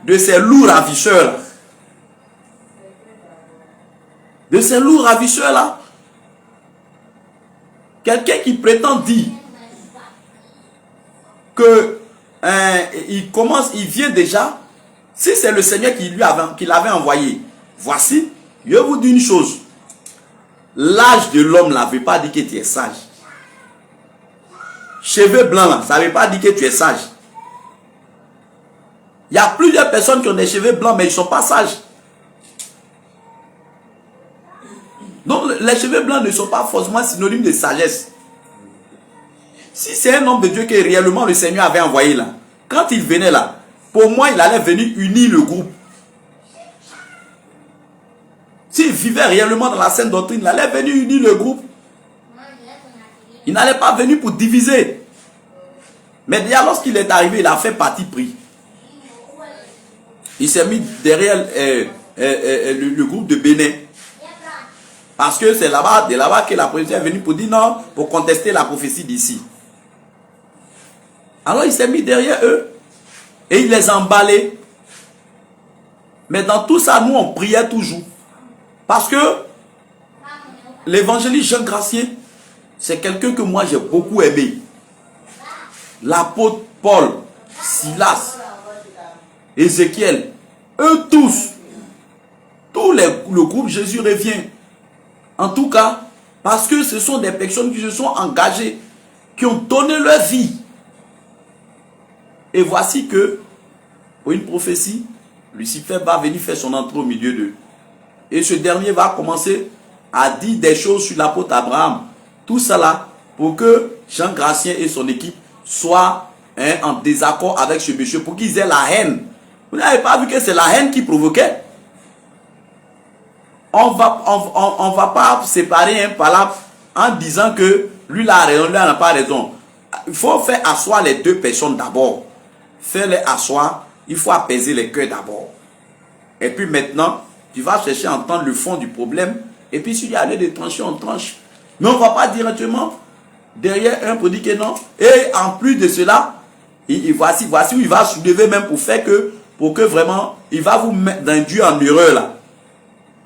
S1: de ces loups ravisseurs là. De ces loups ravisseurs là. Quelqu'un qui prétend dire que il vient déjà, si c'est le Seigneur qui l'avait envoyé, voici, je vous dis une chose, l'âge de l'homme là ne veut pas dire que tu es sage. Cheveux blancs là, ça ne veut pas dire que tu es sage. Il y a plusieurs personnes qui ont des cheveux blancs mais ils ne sont pas sages. Donc les cheveux blancs ne sont pas forcément synonymes de sagesse. Si c'est un homme de Dieu que réellement le Seigneur avait envoyé là, quand il venait là, pour moi il allait venir unir le groupe. S'il vivait réellement dans la sainte doctrine, il allait venir unir le groupe. Il n'allait pas venir pour diviser. Mais déjà lorsqu'il est arrivé, il a fait parti pris. Il s'est mis derrière le groupe de Bénin. Parce que c'est là-bas, de là-bas que la prophétie est venue pour dire non, pour contester la prophétie d'ici. Alors il s'est mis derrière eux et il les a emballés. Mais dans tout ça, nous on priait toujours. Parce que l'évangéliste Jean Gracier, c'est quelqu'un que moi j'ai beaucoup aimé. L'apôtre Paul, Silas, Ézéchiel, eux tous, le groupe Jésus revient. En tout cas, parce que ce sont des personnes qui se sont engagées, qui ont donné leur vie. Et voici que, pour une prophétie, Lucifer va venir faire son entrée au milieu d'eux. Et ce dernier va commencer à dire des choses sur l'apôtre Abraham. Tout cela pour que Jean Gracien et son équipe soient en désaccord avec ce monsieur, pour qu'ils aient la haine. Vous n'avez pas vu que c'est la haine qui provoquait? On va pas séparer un palabre en disant que lui là a raison, lui n'a pas raison. Il faut faire asseoir les deux personnes d'abord. Faire les asseoir, il faut apaiser les cœurs d'abord. Et puis maintenant, tu vas chercher à entendre le fond du problème. Et puis s'il y a lieu de trancher, on tranche. Mais on ne va pas directement derrière un pour dire que non. Et en plus de cela, Voici où il va soulever même pour que vraiment, il va vous mettre induire en erreur là.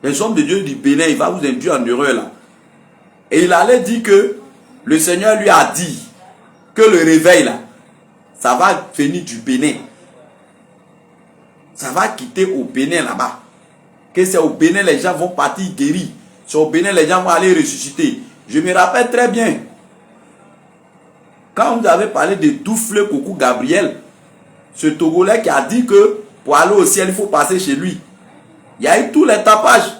S1: Les hommes de Dieu du Bénin, il va vous induire en erreur là. Et il allait dire que le Seigneur lui a dit que le réveil là, ça va venir du Bénin. Ça va quitter au Bénin là-bas. Que c'est au Bénin les gens vont partir guéris. C'est au Bénin les gens vont aller ressusciter. Je me rappelle très bien. Quand vous avez parlé de Doufle Coucou Gabriel, ce Togolais qui a dit que pour aller au ciel, il faut passer chez lui. Il y a eu tous les tapages.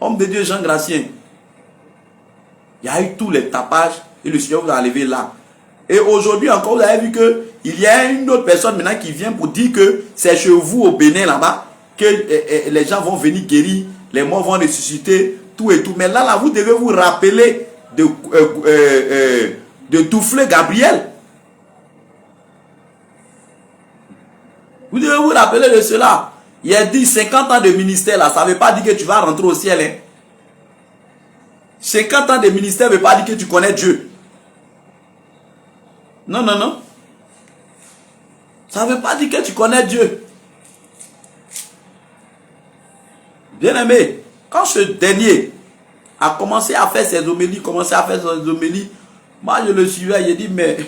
S1: Homme de Dieu Jean Gracien. Il y a eu tous les tapages et le Seigneur vous a enlevé là. Et aujourd'hui encore, vous avez vu qu'il y a une autre personne maintenant qui vient pour dire que c'est chez vous au Bénin là-bas que les gens vont venir guérir, les morts vont ressusciter, tout et tout. Mais là, vous devez vous rappeler de Doufle Gabriel. Vous devez vous rappeler de cela. Il a dit 50 ans de ministère là, ça ne veut pas dire que tu vas rentrer au ciel. Hein. 50 ans de ministère ne veut pas dire que tu connais Dieu. Non, non, non. Ça ne veut pas dire que tu connais Dieu. Bien aimé, quand ce dernier a commencé à faire ses homélies, moi je le suivais, j'ai dit, mais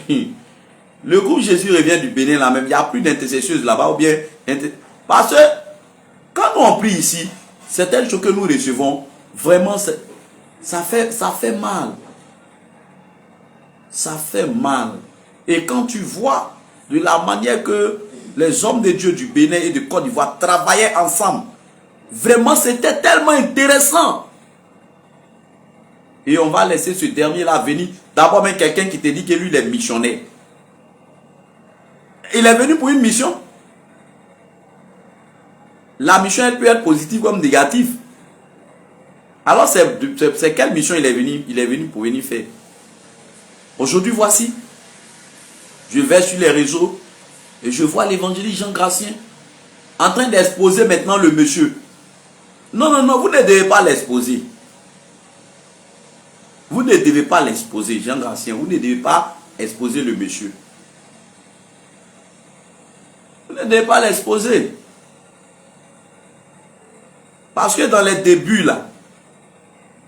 S1: le groupe Jésus revient du Bénin là même, il n'y a plus d'intercesseuse là-bas, ou bien... Parce que quand nous on prie ici, certaines choses que nous recevons, vraiment, ça fait mal. Ça fait mal. Et quand tu vois de la manière que les hommes de Dieu du Bénin et de Côte d'Ivoire travaillaient ensemble, vraiment c'était tellement intéressant. Et on va laisser ce dernier-là venir. D'abord même quelqu'un qui te dit que lui il est missionnaire. Il est venu pour une mission. La mission elle peut être positive comme négative. Alors c'est quelle mission il est venu? Il est venu pour venir faire. Aujourd'hui voici. Je vais sur les réseaux et je vois l'évangéliste Jean Gracien en train d'exposer maintenant le monsieur. Non, non, non, vous ne devez pas l'exposer. Vous ne devez pas l'exposer, Jean Gracien. Vous ne devez pas exposer le monsieur. Vous ne devez pas l'exposer. Parce que dans les débuts, là,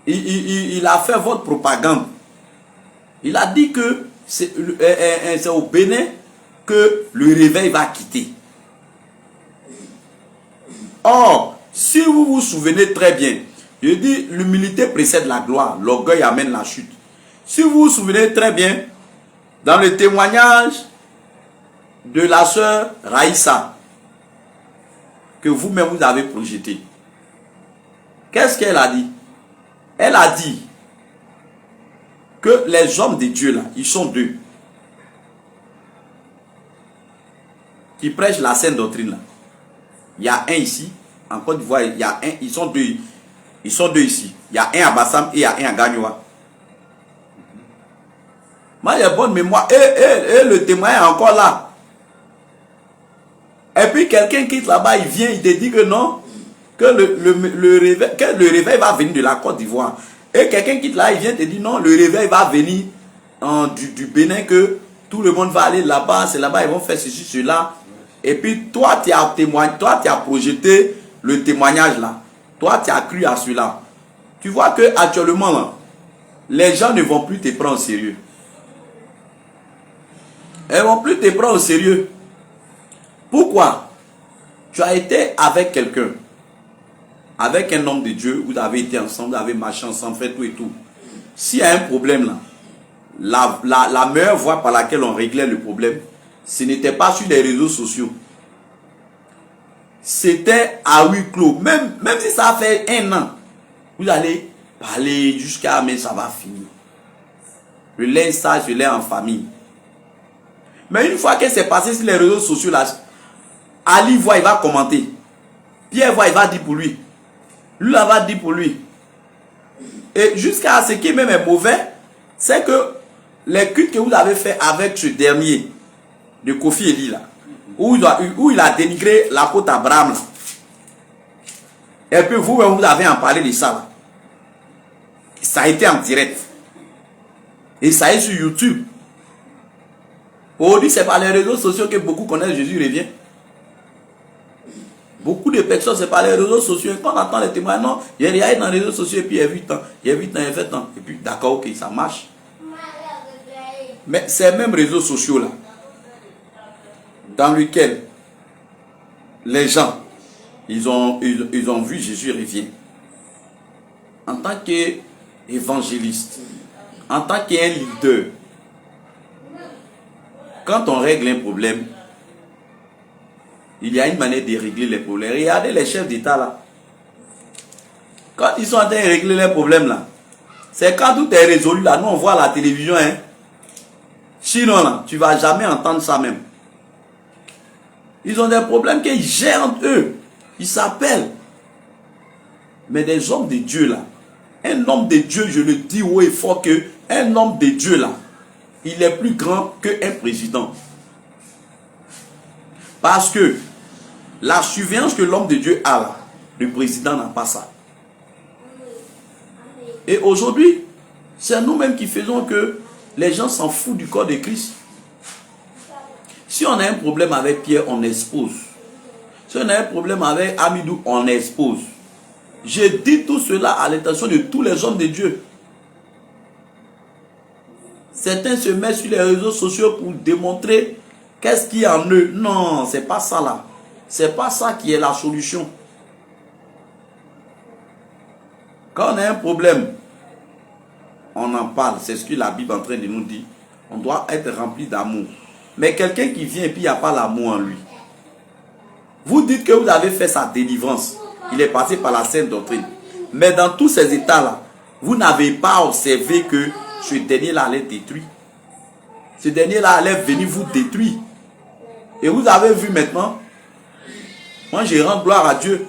S1: il a fait votre propagande. Il a dit que c'est au Bénin que le réveil va quitter. Or, si vous vous souvenez très bien, je dis l'humilité précède la gloire, l'orgueil amène la chute. Si vous vous souvenez très bien, dans le témoignage de la sœur Raïssa, que vous-même vous avez projeté, qu'est-ce qu'elle a dit? Elle a dit que les hommes de Dieu là, ils sont deux. Qui prêchent la sainte doctrine là. Il y a un ici, en Côte d'Ivoire, il y a un, ils sont deux. Ils sont deux ici. Il y a un à Bassam et il y a un à Gagnoa. Moi j'ai bonne mémoire. Et le témoin est encore là. Et puis quelqu'un quitte là-bas, il vient, il te dit que non, que le réveil va venir de la Côte d'Ivoire. Et quelqu'un quitte là, il vient te dire non, le réveil va venir du Bénin, que tout le monde va aller là-bas, c'est là-bas, ils vont faire ceci, cela. Et puis toi, tu as projeté le témoignage là. Toi, tu as cru à cela. Tu vois que actuellement, là, les gens ne vont plus te prendre au sérieux. Ils ne vont plus te prendre au sérieux. Pourquoi? Tu as été avec quelqu'un. Avec un homme de Dieu, vous avez été ensemble, vous avez marché ensemble, fait tout et tout. S'il y a un problème là, la meilleure voie par laquelle on réglait le problème, ce n'était pas sur les réseaux sociaux. C'était à huis clos. Même si ça a fait un an, vous allez parler jusqu'à mais ça va finir. Le linge sale, je l'ai en famille. Mais une fois que c'est passé sur les réseaux sociaux, là, Ali voit, il va commenter. Pierre voit, il va dire pour lui. Lui, là, va dire pour lui. Et jusqu'à ce qui même est mauvais, c'est que les cultes que vous avez fait avec ce dernier, de Kofi Eli, là, où il a dénigré l'apôtre Abraham, là. Et puis vous avez en parlé de ça, là. Ça a été en direct. Et ça est sur YouTube. Aujourd'hui, c'est par les réseaux sociaux que beaucoup connaissent Jésus revient. Beaucoup de personnes, c'est par les réseaux sociaux. Quand on entend les témoignages, non, il y a dans les réseaux sociaux et puis il y a 8 ans, il y a 8 ans, il y a 20 ans. Et puis d'accord, ok, ça marche. Mais ces mêmes réseaux sociaux-là, dans lesquels les gens, ils ont vu Jésus revient. En tant qu'évangéliste, en tant qu'un leader, quand on règle un problème, il y a une manière de régler les problèmes. Regardez les chefs d'État là. Quand ils sont en train de régler les problèmes là, c'est quand tout est résolu là, nous on voit la télévision. Hein. Sinon là, tu ne vas jamais entendre ça même. Ils ont des problèmes qu'ils gèrent entre eux. Ils s'appellent. Mais des hommes de Dieu là, un homme de Dieu, je le dis haut et fort que un homme de Dieu là, il est plus grand qu'un président. Parce que la surveillance que l'homme de Dieu a là, le président n'a pas ça. Et aujourd'hui, c'est nous-mêmes qui faisons que les gens s'en foutent du corps de Christ. Si on a un problème avec Pierre, on expose. Si on a un problème avec Amidou, on expose. Je dis tout cela à l'intention de tous les hommes de Dieu. Certains se mettent sur les réseaux sociaux pour démontrer qu'est-ce qu'il y a en eux. Non, c'est pas ça là. C'est pas ça qui est la solution. Quand on a un problème, on en parle. C'est ce que la Bible est en train de nous dire. On doit être rempli d'amour. Mais quelqu'un qui vient et puis il n'y a pas l'amour en lui. Vous dites que vous avez fait sa délivrance. Il est passé par la sainte doctrine. Mais dans tous ces états-là, vous n'avez pas observé que ce dernier-là allait détruire. Ce dernier-là allait venir vous détruire. Et vous avez vu maintenant, moi je rends gloire à Dieu.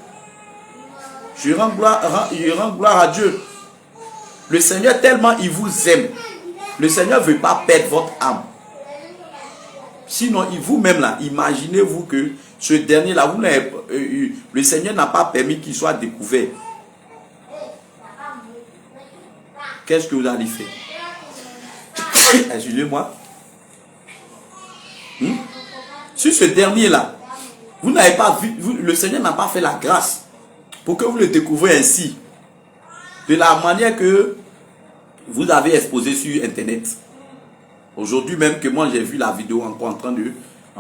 S1: Je rends gloire à Dieu. Le Seigneur tellement il vous aime. Le Seigneur ne veut pas perdre votre âme. Sinon, vous-même là, imaginez-vous que ce dernier-là, le Seigneur n'a pas permis qu'il soit découvert. Qu'est-ce que vous allez faire? Excusez-moi. Sur ce dernier-là, vous n'avez pas vu, le Seigneur n'a pas fait la grâce pour que vous le découvrez ainsi. De la manière que vous avez exposé sur Internet. Aujourd'hui même que moi j'ai vu la vidéo encore en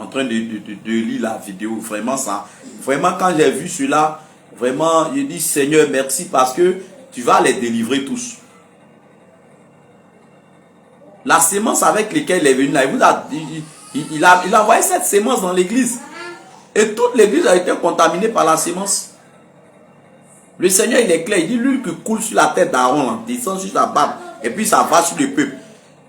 S1: train de lire la vidéo. Vraiment ça. Vraiment quand j'ai vu cela, vraiment je dis Seigneur merci parce que tu vas les délivrer tous. La sémence avec laquelle il est venu là, il a envoyé cette sémence dans l'église. Et toute l'église a été contaminée par la sémence. Le Seigneur il est clair, il dit l'huile qui coule sur la tête d'Aaron, descend sur sa barbe et puis ça va sur le peuple.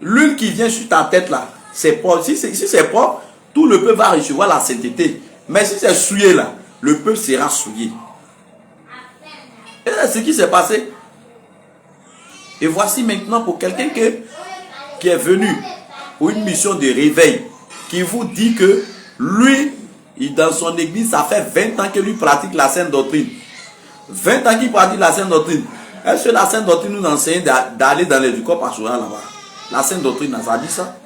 S1: L'huile qui vient sur ta tête là, c'est propre. Si c'est propre, tout le peuple va recevoir la sainteté. Mais si c'est souillé là, le peuple sera souillé. Et c'est ce qui s'est passé. Et voici maintenant pour quelqu'un qui est venu pour une mission de réveil, qui vous dit que lui, dans son église, ça fait 20 ans que lui pratique la sainte doctrine. 20 ans qu'il pratique la sainte doctrine. Est-ce que la sainte doctrine nous enseigne d'aller dans les corps pastoral là-bas? La sainte doctrine, ça dit ça.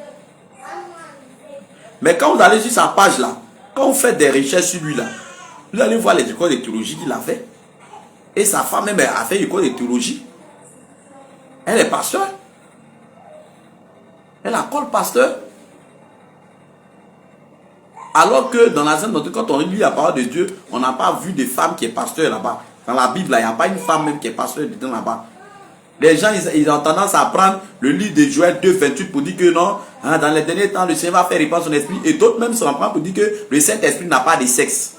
S1: Mais quand vous allez sur sa page là, quand vous faites des recherches sur lui là, vous allez voir les écoles de théologie qu'il a fait. Et sa femme même a fait l'école de théologie. Elle est pasteur. Elle a col pasteur. Alors que dans la sainte doctrine, quand on lit la parole de Dieu, on n'a pas vu de femme qui est pasteur là-bas. Dans la Bible, il n'y a pas une femme même qui est pasteur dedans là-bas. Les gens, ils ont tendance à prendre le livre de Joël 2,28 pour dire que non, hein, dans les derniers temps, le Seigneur va faire répandre son esprit. Et d'autres même s'en prennent pour dire que le Saint-Esprit n'a pas de sexe.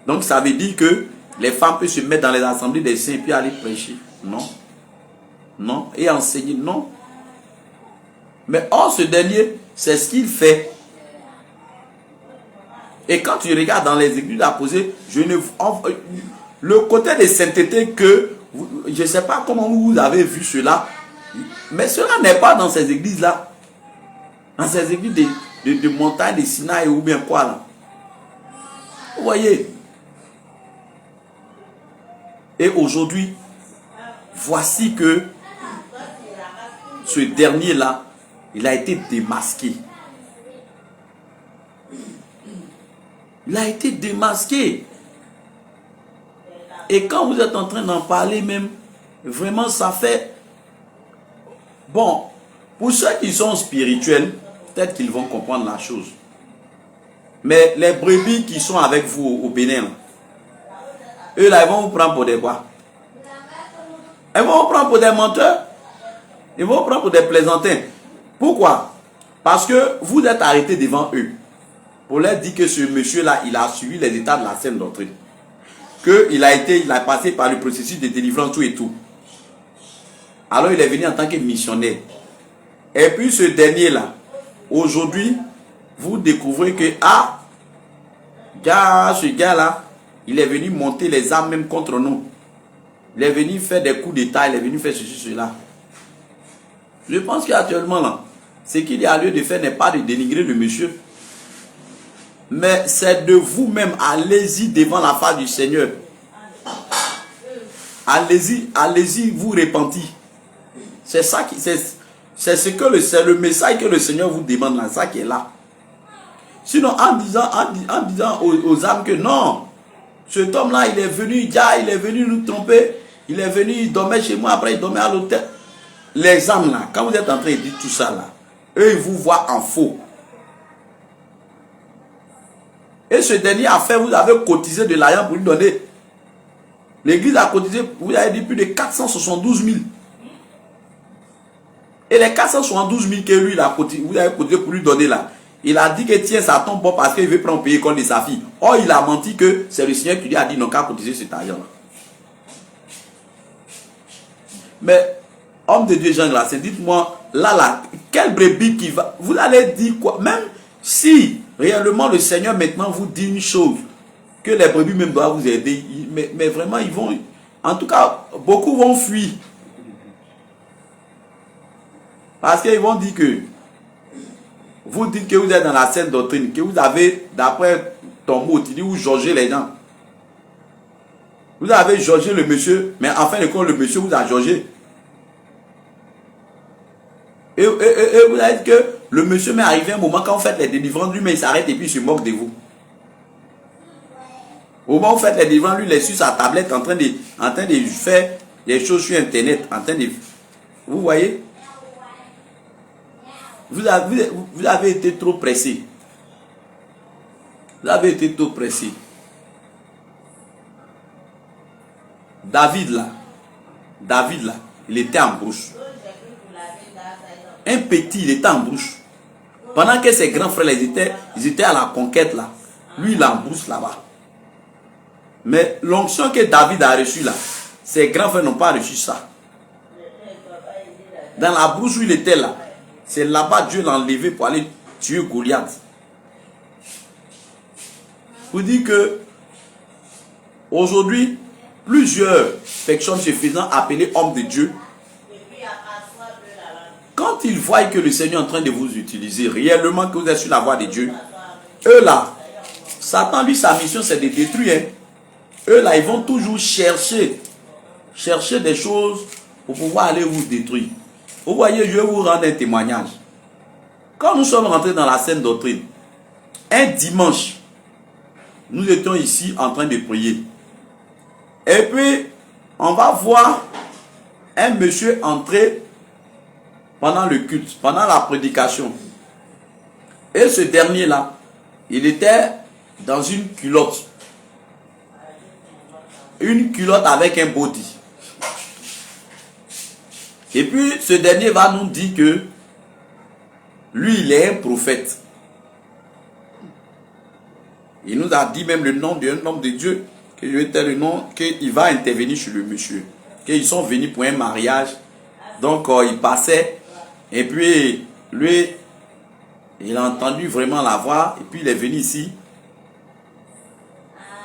S1: Donc ça veut dire que les femmes peuvent se mettre dans les assemblées des saints et puis aller prêcher. Non. Non. Et enseigner. Non. Mais or, ce dernier, c'est ce qu'il fait. Et quand tu regardes dans les églises apposées, le côté de sainteté que, je ne sais pas comment vous avez vu cela, mais cela n'est pas dans ces églises-là. Dans ces églises de montagne de Sinaï ou bien quoi là. Vous voyez. Et aujourd'hui, voici que ce dernier-là, Il a été démasqué. Il a été démasqué. Et quand vous êtes en train d'en parler même, vraiment ça fait... Bon, pour ceux qui sont spirituels, peut-être qu'ils vont comprendre la chose. Mais les brebis qui sont avec vous au Bénin, eux là, ils vont vous prendre pour des quoi? Ils vont vous prendre pour des menteurs. Ils vont vous prendre pour des plaisantins. Pourquoi? Parce que vous êtes arrêtés devant eux. Pour leur dire que ce monsieur-là, il a suivi les états de la saine doctrine. Il a passé par le processus de délivrance, tout et tout. Alors il est venu en tant que missionnaire. Et puis ce dernier-là, aujourd'hui, vous découvrez que, ce gars-là, il est venu monter les armes même contre nous. Il est venu faire des coups d'état, il est venu faire ceci, cela. Je pense qu'actuellement, là, ce qu'il y a lieu de faire n'est pas de dénigrer le monsieur. Mais c'est de vous-même, allez-y devant la face du Seigneur. Allez-y vous repentir. C'est ça qui, c'est le message que le Seigneur vous demande là, ça qui est là. Sinon, en disant aux âmes que non, cet homme-là, il est venu nous tromper, il est venu, il dormait chez moi, après il dormait à l'hôtel. Les âmes là, quand vous êtes en train de dire tout ça là, eux ils vous voient en faux. Et ce dernier a fait, vous avez cotisé de l'argent pour lui donner. L'église a cotisé, vous avez dit plus de 472 000. Et les 472 000 que lui, vous avez cotisé pour lui donner là, il a dit que tiens, ça tombe pas parce qu'il veut prendre payer compte de sa fille. Or, il a menti que c'est le Seigneur qui lui a dit non, qu'à cotiser cet argent là. Mais, homme de Dieu, Jean Gracien, dites-moi, là, quel brebis qui va, vous allez dire quoi? Même si réellement le Seigneur maintenant vous dit une chose, que les brebis même doivent vous aider, mais vraiment ils vont, en tout cas, beaucoup vont fuir. Parce qu'ils vont dire que, vous dites que vous êtes dans la saine doctrine, que vous avez, d'après ton mot, tu dis, vous jaugez les gens. Vous avez jaugé le monsieur, mais en fin de compte, le monsieur vous a jaugé. Et vous avez dit que le monsieur m'est arrivé un moment, quand vous faites les délivrances, lui, mais il s'arrête et puis il se moque de vous. Au moment où vous faites les délivrances, lui, il est sur sa tablette en train de faire des choses sur Internet, en train de... Vous voyez? Vous avez été trop pressé. Vous avez été trop pressé. David là, il était en brousse. Un petit, il était en brousse. Pendant que ses grands frères, ils étaient à la conquête là. Lui, il est en brousse là-bas. Mais l'onction que David a reçue là, ses grands frères n'ont pas reçu ça. Dans la brousse où il était là, c'est là-bas Dieu l'a enlevé pour aller tuer Goliath. Vous dites que aujourd'hui, plusieurs personnes se faisant appeler hommes de Dieu, quand ils voient que le Seigneur est en train de vous utiliser, réellement que vous êtes sur la voie de Dieu, eux là, Satan lui sa mission c'est de détruire. Hein. Eux là, ils vont toujours chercher des choses pour pouvoir aller vous détruire. Vous voyez, je vais vous rendre un témoignage. Quand nous sommes rentrés dans la saine doctrine, un dimanche, nous étions ici en train de prier. Et puis, on va voir un monsieur entrer pendant le culte, pendant la prédication. Et ce dernier-là, il était dans une culotte. Une culotte avec un body. Et puis, ce dernier va nous dire que lui, il est un prophète. Il nous a dit même le nom d'un homme de Dieu, que je vais dire le nom, qu'il va intervenir sur le monsieur. Qu'ils sont venus pour un mariage. Donc, il passait. Et puis, lui, il a entendu vraiment la voix. Et puis, il est venu ici.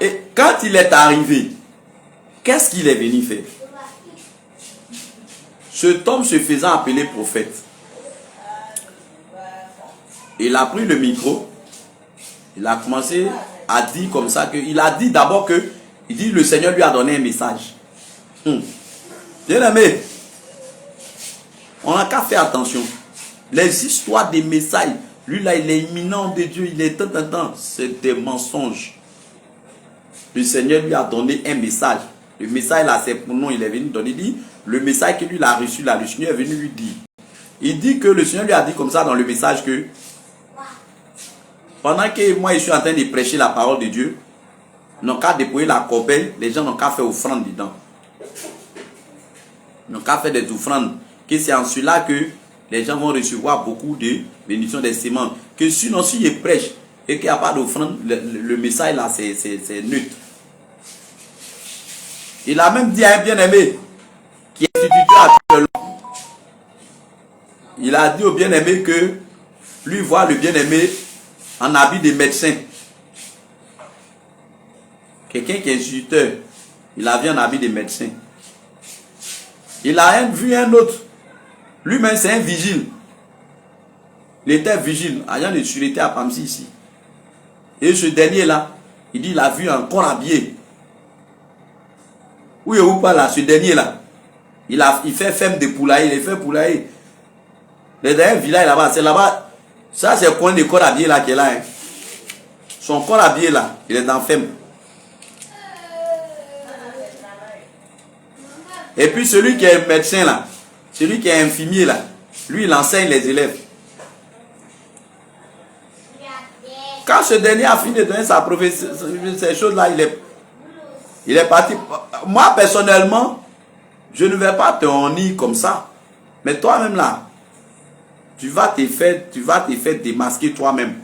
S1: Et quand il est arrivé, qu'est-ce qu'il est venu faire? Cet homme se faisant appeler prophète. Il a pris le micro. Il a commencé à dire comme ça. Il a dit d'abord que, il dit le Seigneur lui a donné un message. Bien aimé, on n'a qu'à faire attention. Les histoires des messages, lui là, il est imminent de Dieu, il est tant. C'est des mensonges. Le Seigneur lui a donné un message. Le message là, c'est pour nous, il est venu donner, il dit, le message que lui a reçu là, le Seigneur est venu lui dire. Il dit que le Seigneur lui a dit comme ça dans le message que pendant que moi je suis en train de prêcher la parole de Dieu, n'ont qu'à déployer la corbeille, les gens n'ont qu'à faire offrande dedans. N'ont qu'à faire des offrandes. Que c'est en cela que les gens vont recevoir beaucoup de bénédictions des semences. Que sinon, si je prêche et qu'il n'y a pas d'offrande, le message là, c'est neutre. Il a même dit à un bien-aimé qui est instituteur actuellement. Il a dit au bien-aimé que lui voit le bien-aimé en habit de médecin. Quelqu'un qui est instituteur, il a vu en habit de médecin. Il a vu un autre. Lui-même, c'est un vigile. Il était vigile, agent de sûreté à Pamsi ici. Et ce dernier-là, il dit il a vu un corps habillé. Où est où pas là, ce dernier-là? Il fait ferme de poulailler, il fait poulailler. Le dernier village là-bas, c'est là-bas. Ça, c'est le coin de corps habillé là qui est là. Hein. Son corps habillé là, il est en ferme. Et puis celui qui est médecin là, celui qui est infirmier là, lui il enseigne les élèves. Quand ce dernier a fini de donner sa prophétie, ces choses-là, il est parti. Moi personnellement, je ne vais pas te honnir comme ça. Mais toi-même là, tu vas te faire démasquer toi-même.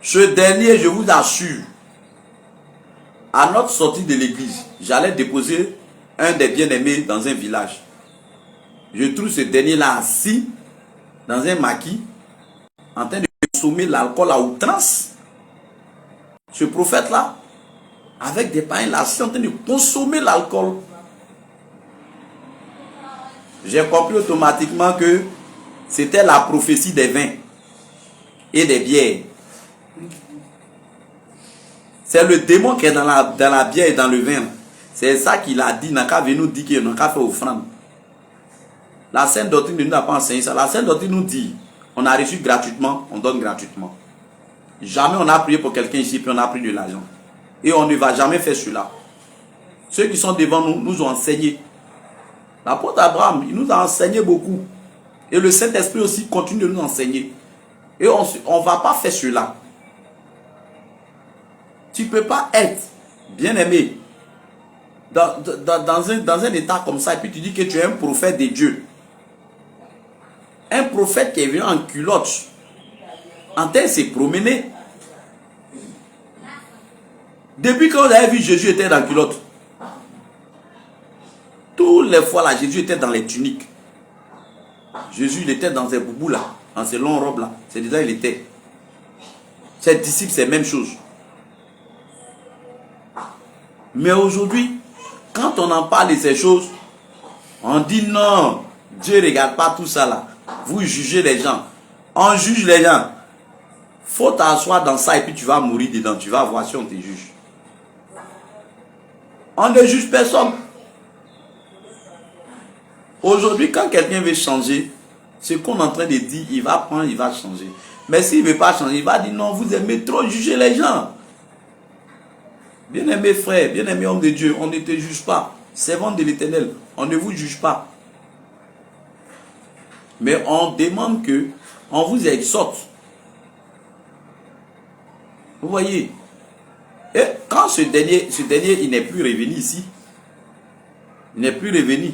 S1: Ce dernier, je vous assure, à notre sortie de l'église, j'allais déposer un des bien-aimés dans un village. Je trouve ce dernier-là assis dans un maquis, en train de consommer l'alcool à outrance. Ce prophète-là, avec des païens là, assis en train de consommer l'alcool. J'ai compris automatiquement que c'était la prophétie des vins et des bières. C'est le démon qui est dans la bière et dans le vin. C'est ça qu'il a dit. Il n'a qu'à venir nous dire qu'il n'a qu'à faire offrande. La Sainte Doctrine ne nous a pas enseigné ça. La Sainte Doctrine nous dit, on a reçu gratuitement, on donne gratuitement. Jamais on a prié pour quelqu'un ici puis on a pris de l'argent. Et on ne va jamais faire cela. Ceux qui sont devant nous, nous ont enseigné. L'apôtre Abraham, il nous a enseigné beaucoup. Et le Saint-Esprit aussi continue de nous enseigner. Et on ne va pas faire cela. Tu ne peux pas être bien-aimé dans un état comme ça et puis tu dis que tu es un prophète de Dieu. Un prophète qui est venu en culotte, en train de se promener. Depuis quand vous avez vu Jésus était dans la culotte? Toutes les fois là, Jésus était dans les tuniques. Jésus, il était dans ses boubous là, dans ses longues robes là. C'est déjà il était. Ses disciples, c'est la même chose. Mais aujourd'hui, quand on en parle de ces choses, on dit non, Dieu ne regarde pas tout ça là. Vous jugez les gens. On juge les gens. Faut t'asseoir dans ça et puis tu vas mourir dedans. Tu vas voir si on te juge. On ne juge personne. Aujourd'hui, quand quelqu'un veut changer, ce qu'on est en train de dire, il va prendre, il va changer. Mais s'il ne veut pas changer, il va dire non, vous aimez trop juger les gens. Bien-aimé frère, bien-aimé homme de Dieu, on ne te juge pas. Servant de l'Éternel, on ne vous juge pas. Mais on demande que, on vous exhorte. Vous voyez. Et quand ce dernier, il n'est plus revenu ici. Il n'est plus revenu.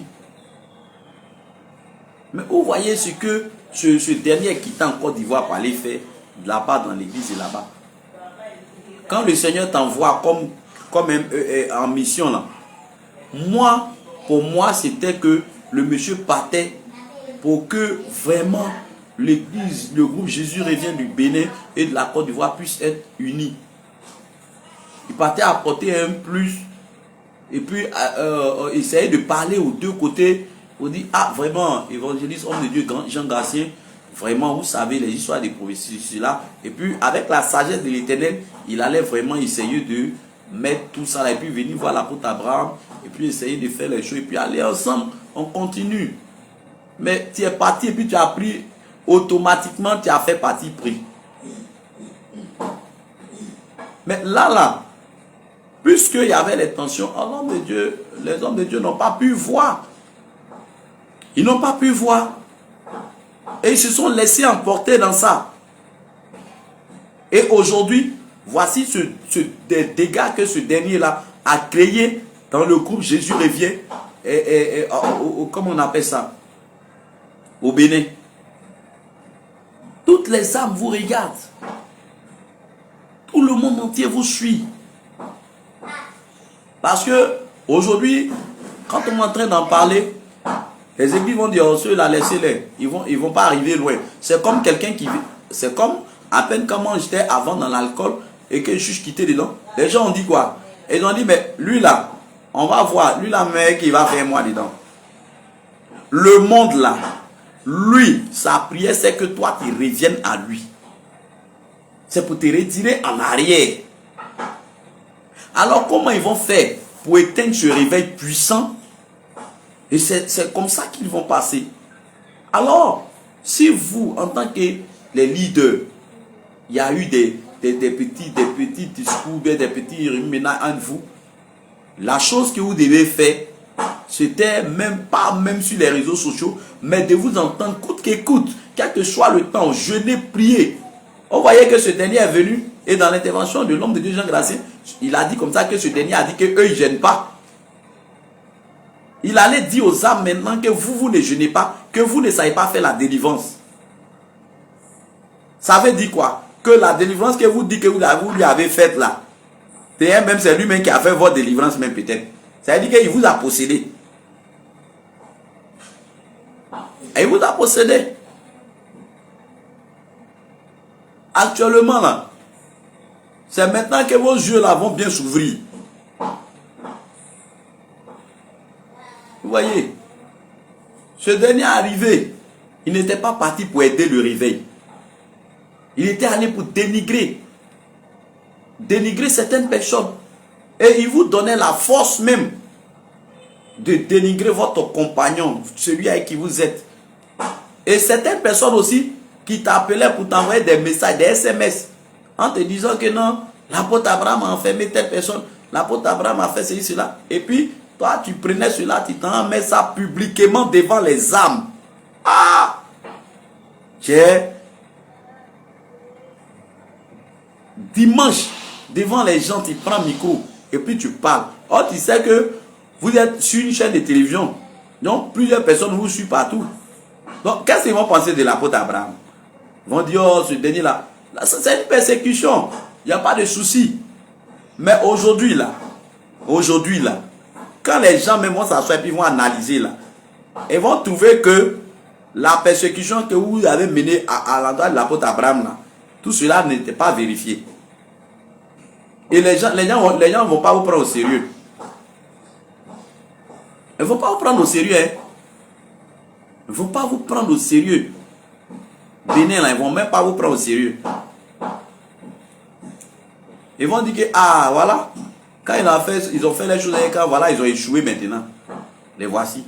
S1: Mais vous voyez ce que ce dernier qui est en Côte d'Ivoire pour aller faire là-bas dans l'église et là-bas. Quand le Seigneur t'envoie comme en mission là, pour moi, c'était que le monsieur partait pour que vraiment l'église, le groupe Jésus revient du Bénin et de la Côte d'Ivoire puisse être unis. Il partait apporter un plus et puis essayer de parler aux deux côtés pour dire, ah vraiment, évangéliste, homme de Dieu, Jean Gatien, vraiment, vous savez les histoires des prophéties là. Et puis avec la sagesse de l'Éternel, il allait vraiment essayer de mettre tout ça là, et puis venir voir l'apôtre Abraham, et puis essayer de faire les choses, et puis aller ensemble, on continue. Mais tu es parti et puis tu as pris, automatiquement, tu as fait partie pris. Mais là, puisqu'il y avait les tensions, les hommes de Dieu n'ont pas pu voir. Ils n'ont pas pu voir. Et ils se sont laissés emporter dans ça. Et aujourd'hui, voici des dégâts que ce dernier-là a créé dans le groupe Jésus revient. Comment on appelle ça? Au Bénin. Toutes les âmes vous regardent. Tout le monde entier vous suit. Parce que aujourd'hui, quand on est en train d'en parler, les églises vont dire, oh, ceux-là, laissez-les. Ils vont pas arriver loin. C'est comme quelqu'un qui... C'est comme, à peine comment j'étais avant dans l'alcool et que je suis quitté dedans. Les gens ont dit quoi? Ils ont dit, mais lui là, on va voir, lui là, mec, il va faire moi dedans. Le monde là, lui, sa prière, c'est que toi, tu reviennes à lui. C'est pour te retirer en arrière. Alors, comment ils vont faire pour éteindre ce réveil puissant? Et c'est comme ça qu'ils vont passer. Alors, si vous, en tant que les leaders, il y a eu des petits discours, des petits ruminations entre vous, la chose que vous devez faire, c'était même sur les réseaux sociaux, mais de vous entendre coûte que coûte, quel que soit le temps, jeûner, prier. On voyait que ce dernier est venu, et dans l'intervention de l'homme de Dieu, Jean Gracien, il a dit comme ça que ce dernier a dit qu'eux, ils ne gênent pas. Il allait dire aux âmes maintenant que vous ne jeûnez pas, que vous ne savez pas faire la délivrance. Ça veut dire quoi? Que la délivrance que vous dites que vous lui avez faite là, c'est lui-même qui a fait votre délivrance même peut-être. Ça veut dire qu'il vous a possédé. Et il vous a possédé. Actuellement là, c'est maintenant que vos yeux là vont bien s'ouvrir. Vous voyez, ce dernier arrivé, il n'était pas parti pour aider le réveil. Il était allé pour dénigrer certaines personnes. Et il vous donnait la force même de dénigrer votre compagnon, celui avec qui vous êtes. Et certaines personnes aussi qui t'appelaient pour t'envoyer des messages, des SMS, en te disant que non, l'apôtre Abraham a enfermé telle personne, l'apôtre Abraham a fait ceci, cela. Et puis, toi, tu prenais cela, tu t'en mets ça publiquement devant les âmes. Ah! Dimanche, devant les gens, tu prends le micro et puis tu parles. Oh, tu sais que vous êtes sur une chaîne de télévision. Donc, plusieurs personnes vous suivent partout. Donc, qu'est-ce qu'ils vont penser de l'apôtre Abraham? Ils vont dire, oh, ce dernier-là, c'est une persécution. Il n'y a pas de souci. Mais aujourd'hui, là, quand les gens même vont s'asseoir et puis vont analyser, là, ils vont trouver que la persécution que vous avez menée à l'endroit de l'apôtre Abraham, là, tout cela n'était pas vérifié. Et les gens ne vont pas vous prendre au sérieux. Ils ne vont pas vous prendre au sérieux. Hein? Ils ne vont pas vous prendre au sérieux. Bénin, là, ils ne vont même pas vous prendre au sérieux. Ils vont dire que, ah, voilà, quand ils ont fait les choses avec eux, voilà, ils ont échoué maintenant. Les voici.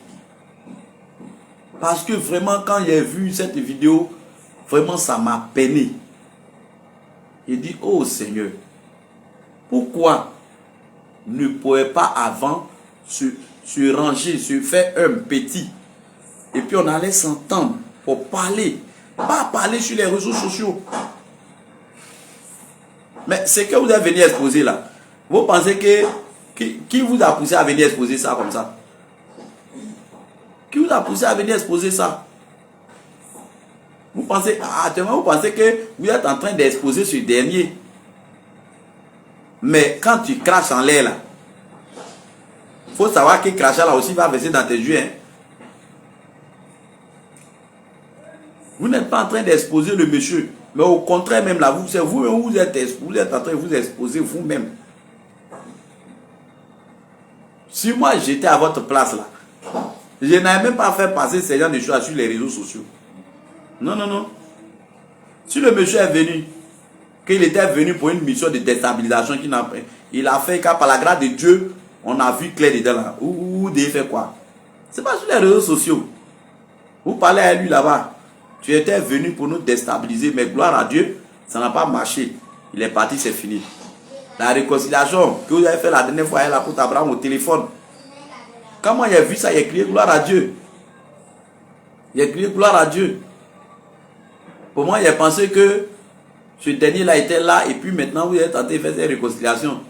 S1: Parce que vraiment, quand j'ai vu cette vidéo, vraiment, ça m'a peiné. J'ai dit, oh Seigneur, pourquoi ne pouvait pas avant se ranger, se faire un petit, et puis on allait s'entendre pour parler, pas parler sur les réseaux sociaux. Mais c'est que vous avez venu exposer là. Vous pensez que qui vous a poussé à venir exposer ça comme ça? Qui vous a poussé à venir exposer ça? Vous pensez que vous êtes en train d'exposer ce dernier. Mais quand tu craches en l'air là, il faut savoir que crachat là aussi va verser dans tes yeux. Hein? Vous n'êtes pas en train d'exposer le monsieur. Mais au contraire même là, vous êtes en train de vous exposer vous-même. Si moi j'étais à votre place là, je n'avais même pas fait passer ces gens de choses sur les réseaux sociaux. Non, non, non. Si le monsieur est venu, qu'il était venu pour une mission de déstabilisation, il a fait car par la grâce de Dieu, on a vu clair dedans là. Ou devez faire quoi? C'est pas sur les réseaux sociaux. Vous parlez à lui là-bas. Tu étais venu pour nous déstabiliser, mais gloire à Dieu, ça n'a pas marché. Il est parti, c'est fini. La réconciliation que vous avez fait la dernière fois, elle a pour Abraham au téléphone. Comment il a vu ça, il a crié gloire à Dieu. Il a crié gloire à Dieu. Pour moi, il a pensé que ce dernier-là était là et puis maintenant vous êtes tenté de faire cette réconciliation.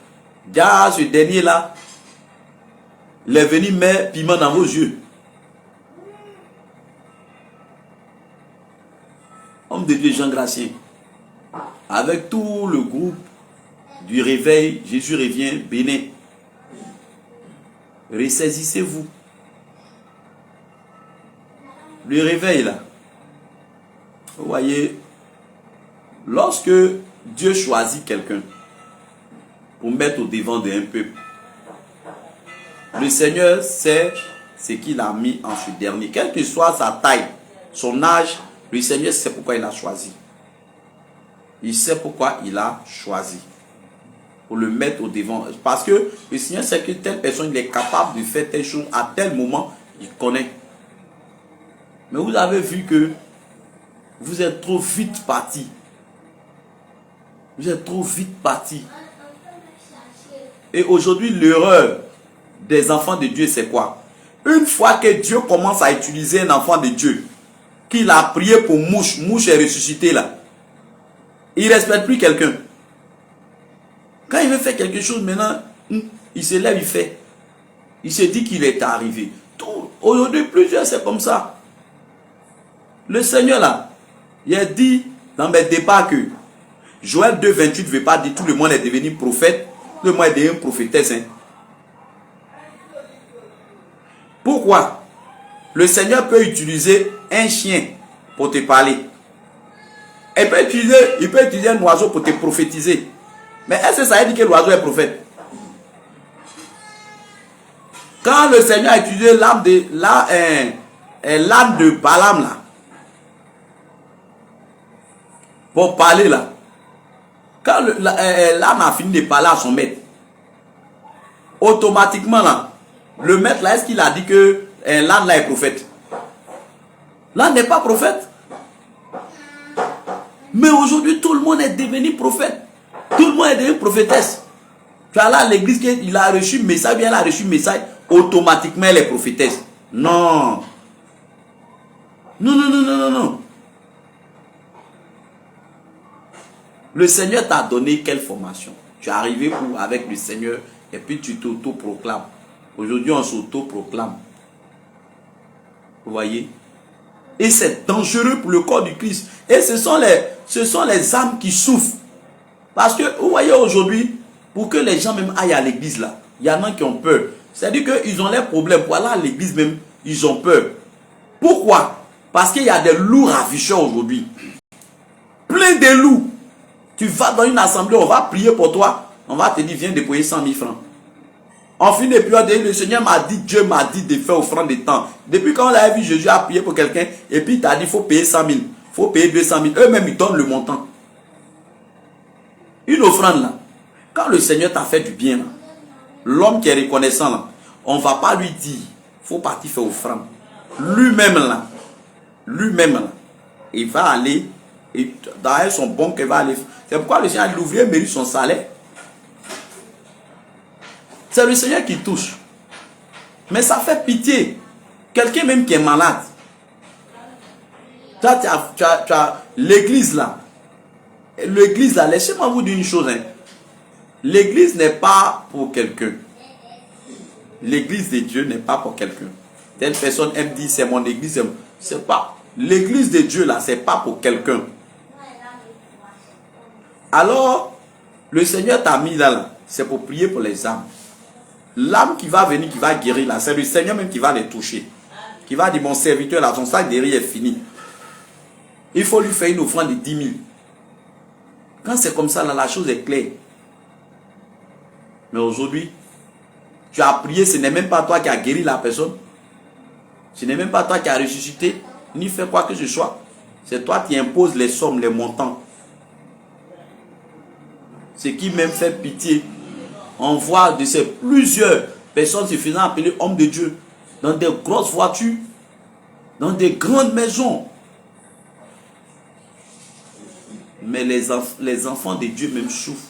S1: Déjà, ce dernier-là, il est venu mettre piment dans vos yeux. Homme de Dieu, Jean Gracien, avec tout le groupe du réveil, Jésus revient, Bénin. Ressaisissez-vous. Le réveil là. Vous voyez, lorsque Dieu choisit quelqu'un pour mettre au devant d'un peuple, le Seigneur sait ce qu'il a mis en ce dernier. Quelle que soit sa taille, son âge, le Seigneur sait pourquoi il a choisi. Il sait pourquoi il a choisi. Pour le mettre au devant. Parce que le Seigneur sait que telle personne il est capable de faire telle chose à tel moment, il connaît. Mais vous avez vu que vous êtes trop vite parti. Vous êtes trop vite parti. Et aujourd'hui, l'erreur des enfants de Dieu, c'est quoi? Une fois que Dieu commence à utiliser un enfant de Dieu, qu'il a prié pour mouche, mouche est ressuscité là, il ne respecte plus quelqu'un. Quand il veut faire quelque chose maintenant, il se lève, il fait. Il se dit qu'il est arrivé. Aujourd'hui, plusieurs, c'est comme ça. Le Seigneur là, il a dit dans mes départs que Joël 2, 28 ne veut pas dire tout le monde est devenu prophète, tout le monde est devenu prophétesse. Hein. Pourquoi? Le Seigneur peut utiliser un chien pour te parler. Il peut utiliser un oiseau pour te prophétiser. Mais est-ce que ça veut dire que l'oiseau est prophète? Quand le Seigneur a utilisé l'âme de Balaam là, pour parler là, quand l'âme a fini de parler à son maître, automatiquement là, le maître là, est-ce qu'il a dit que l'âne là est prophète? L'âne n'est pas prophète. Mais aujourd'hui, tout le monde est devenu prophète. Tout le monde est devenu prophétesse. Tu as là l'église, il a reçu un message, bien il a reçu un message, automatiquement elle est prophétesse. Non. Non, non, non, non, non, non. Le Seigneur t'a donné quelle formation? Tu es arrivé où avec le Seigneur et puis tu t'auto-proclames. Aujourd'hui, on s'auto-proclame. Vous voyez? Et c'est dangereux pour le corps du Christ. Et ce sont les âmes qui souffrent. Parce que, vous voyez aujourd'hui, pour que les gens même aillent à l'église là, il y en a qui ont peur. C'est-à-dire qu'ils ont leurs problèmes. Pour aller à l'église même, ils ont peur. Pourquoi? Parce qu'il y a des loups ravisseurs aujourd'hui. Plein de loups. Tu vas dans une assemblée, on va prier pour toi. On va te dire, viens déployer 100 000 francs. En fin de période, le Seigneur m'a dit, Dieu m'a dit de faire offrande de temps. Depuis quand on a vu Jésus a prié pour quelqu'un, et puis il t'a dit, il faut payer 100 000. Il faut payer 200 000. Eux-mêmes, ils donnent le montant. Une offrande là. Quand le Seigneur t'a fait du bien là, l'homme qui est reconnaissant là, on ne va pas lui dire, il faut partir faire offrande. Lui-même là, il va aller, et dans son bon qu'il va aller. C'est pourquoi le Seigneur a dit, l'ouvrier mérite son salaire. C'est le Seigneur qui touche. Mais ça fait pitié. Quelqu'un même qui est malade. Tu as l'église là. L'église là, laissez-moi vous dire une chose. Hein. L'église n'est pas pour quelqu'un. L'église de Dieu n'est pas pour quelqu'un. Telle personne aime dire c'est mon église. C'est pas. L'église de Dieu là, c'est pas pour quelqu'un. Alors, le Seigneur t'a mis là, c'est pour prier pour les âmes. L'âme qui va venir, qui va guérir là, c'est le Seigneur même qui va les toucher. Qui va dire, mon serviteur là, son sac de riz est fini. Il faut lui faire une offrande de 10 000. Quand c'est comme ça, là, la chose est claire. Mais aujourd'hui, tu as prié, ce n'est même pas toi qui as guéri la personne. Ce n'est même pas toi qui as ressuscité, ni fait quoi que ce soit. C'est toi qui imposes les sommes, les montants. Ce qui même fait pitié. On voit de ces plusieurs personnes se faisant appeler hommes de Dieu dans des grosses voitures. dans des grandes maisons. Mais les enfants de Dieu même souffrent.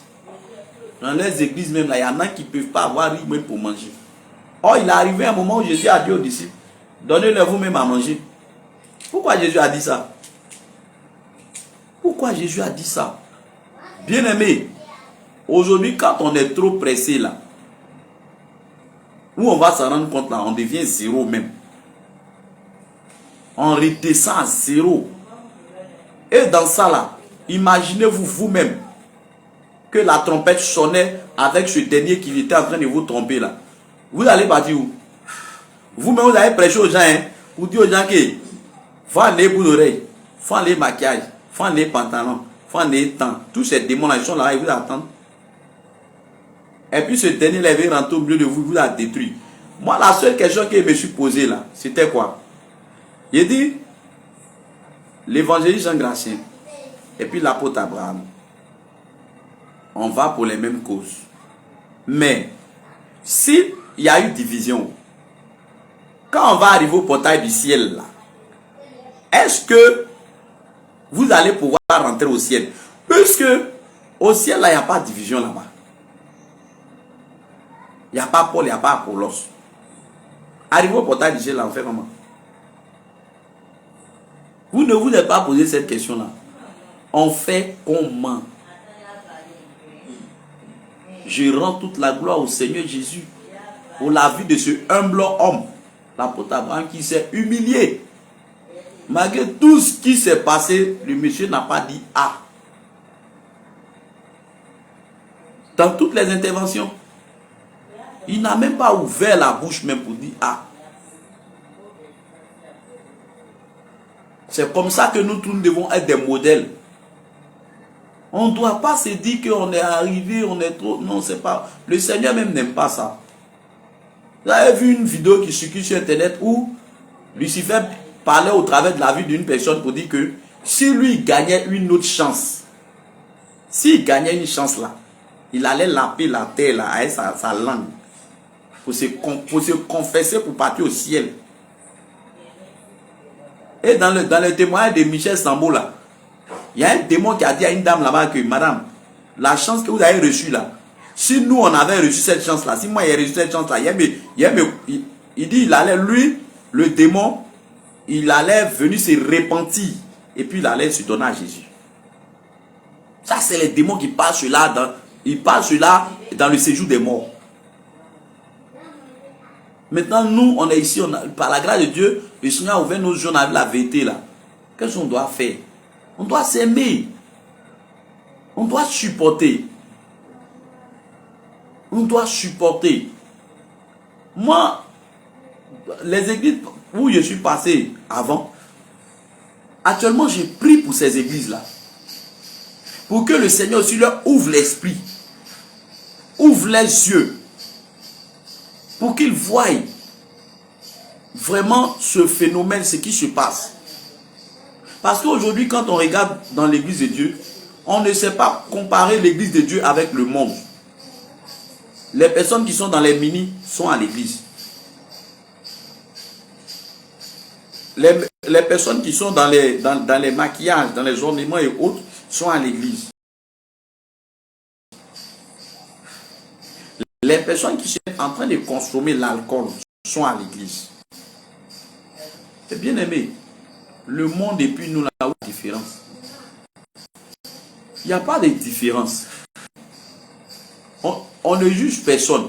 S1: Dans les églises même, là, il y en a qui ne peuvent pas avoir riz même pour manger. Or, il est arrivé un moment où Jésus a dit aux disciples, donnez-leur vous-même à manger. Pourquoi Jésus a dit ça? Pourquoi Jésus a dit ça? Bien-aimé, aujourd'hui, quand on est trop pressé là, où on va s'en rendre compte là, on devient zéro même. On redescend à zéro. Et dans ça là, imaginez-vous vous-même que la trompette sonnait avec ce dernier qui était en train de vous tromper là. Vous allez partir où? Vous-même, vous allez prêcher aux gens, hein, pour dire aux gens que faut aller pour l'oreille, faut aller maquillage, faut aller pantalon, faut aller temps. Tous ces démons-là, ils sont là, ils vous attendent. Et puis ce dernier là, il va rentrer au milieu de vous, vous a détruit. Moi, la seule question que je me suis posée là, c'était quoi? J'ai dit, l'évangéliste Jean Gratien et puis l'apôtre Abraham, on va pour les mêmes causes. Mais, s'il y a eu division, quand on va arriver au portail du ciel là, est-ce que vous allez pouvoir rentrer au ciel? Puisque au ciel là, il n'y a pas de division là-bas. Il n'y a pas Paul, il n'y a pas Apollos. Arrivé au portail du ciel là, on fait comment? Vous ne vous êtes pas posé cette question là. On fait comment? Je rends toute la gloire au Seigneur Jésus pour la vie de ce humble homme, l'apôtre Abraham, qui s'est humilié. Malgré tout ce qui s'est passé, le monsieur n'a pas dit ah. Dans toutes les interventions, il n'a même pas ouvert la bouche même pour dire ah. C'est comme ça que nous tous devons être des modèles. On ne doit pas se dire qu'on est arrivé, on est trop... Non, c'est pas... Le Seigneur même n'aime pas ça. Vous avez vu une vidéo qui circule sur Internet où Lucifer parlait au travers de la vie d'une personne pour dire que si lui gagnait une autre chance, s'il gagnait une chance là, il allait laper la terre là avec sa langue pour se confesser pour partir au ciel. Et dans le témoignage de Michel Sambo là, il y a un démon qui a dit à une dame là-bas que madame, la chance que vous avez reçue là, si nous on avait reçu cette chance là, si moi j'ai reçu cette chance là, il dit il allait, lui, le démon, il allait venir se repentir et puis il allait se donner à Jésus. Ça c'est les démons qui parlent cela dans le séjour des morts. Maintenant nous on est ici, par la grâce de Dieu, le Seigneur a ouvert nos yeux, on a vu la vérité là. Qu'est-ce qu'on doit faire? On doit s'aimer. On doit supporter. On doit supporter. Moi, les églises où je suis passé avant, actuellement, j'ai prié pour ces églises-là. Pour que le Seigneur aussi leur ouvre l'esprit. Ouvre les yeux. Pour qu'ils voient vraiment ce phénomène, ce qui se passe. Parce qu'aujourd'hui, quand on regarde dans l'église de Dieu, on ne sait pas comparer l'église de Dieu avec le monde. Les personnes qui sont dans les mini sont à l'église. Les personnes qui sont dans les maquillages, dans les ornements et autres, sont à l'église. Les personnes qui sont en train de consommer l'alcool sont à l'église. C'est bien aimé. Le monde et puis nous, là où il y a une différence. Il n'y a pas de différence. On ne juge personne.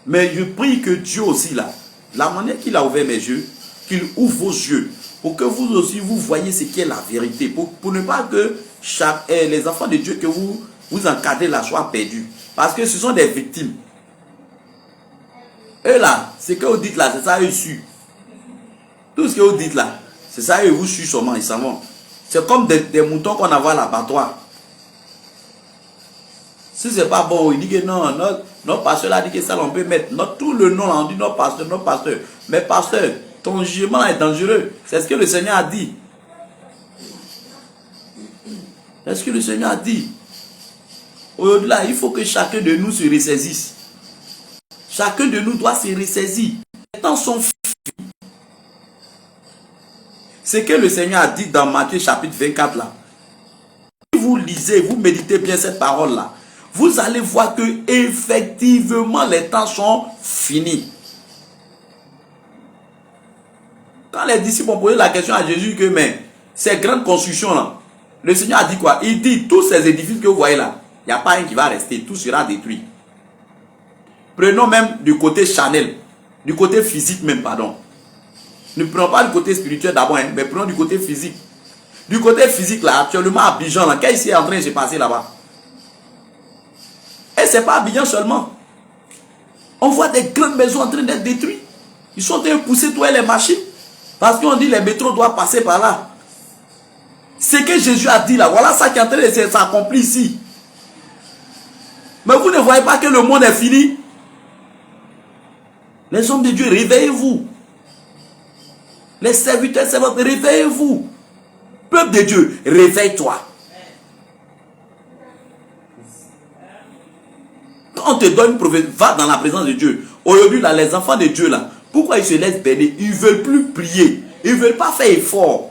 S1: Mais je prie que Dieu aussi, là, la manière qu'il a ouvert mes yeux, qu'il ouvre vos yeux, pour que vous aussi, vous voyez ce qu'est la vérité. Pour ne pas que les enfants de Dieu que vous encadrez là soient perdus. Parce que ce sont des victimes. Eux là, ce que vous dites là, c'est ça, eux suivent. Tout ce que vous dites là, c'est ça, eux vous suivent seulement, ils s'en vont. C'est comme des moutons qu'on envoie à l'abattoir. Si c'est pas bon, il dit que non, notre pasteur là dit que ça, on peut mettre tout le nom là, on dit notre pasteur. Mais pasteur, ton jugement là est dangereux. C'est ce que le Seigneur a dit. C'est ce que le Seigneur a dit. Aujourd'hui là, il faut que chacun de nous se ressaisisse. Chacun de nous doit se ressaisir. Les temps sont finis. ce que le Seigneur a dit dans Matthieu chapitre 24 là, si vous lisez, vous méditez bien cette parole là, vous allez voir que effectivement les temps sont finis. Quand les disciples ont posé la question à Jésus que mais ces grandes constructions là, le Seigneur a dit quoi? Il dit tous ces édifices que vous voyez là, il n'y a pas un qui va rester, tout sera détruit. Prenons même du côté charnel, du côté physique même, pardon. Ne prenons pas du côté spirituel d'abord, hein, mais prenons du côté physique. Du côté physique là, actuellement à Abidjan là, qu'est-ce qui est en train de se passer là-bas? Et c'est pas Abidjan seulement. On voit des grandes maisons en train d'être détruites. Ils sont en train de pousser toutes les machines. Parce qu'on dit les métros doivent passer par là. Ce que Jésus a dit là, voilà ça qui est en train de s'accomplir ici. Mais vous ne voyez pas que le monde est fini? Les hommes de Dieu, réveillez-vous. Les serviteurs, servantes, réveillez-vous. Peuple de Dieu, réveille-toi. Quand on te donne une prophétie, va dans la présence de Dieu. Aujourd'hui, là, les enfants de Dieu, là, pourquoi ils se laissent bénir? Ils ne veulent plus prier. Ils ne veulent pas faire effort.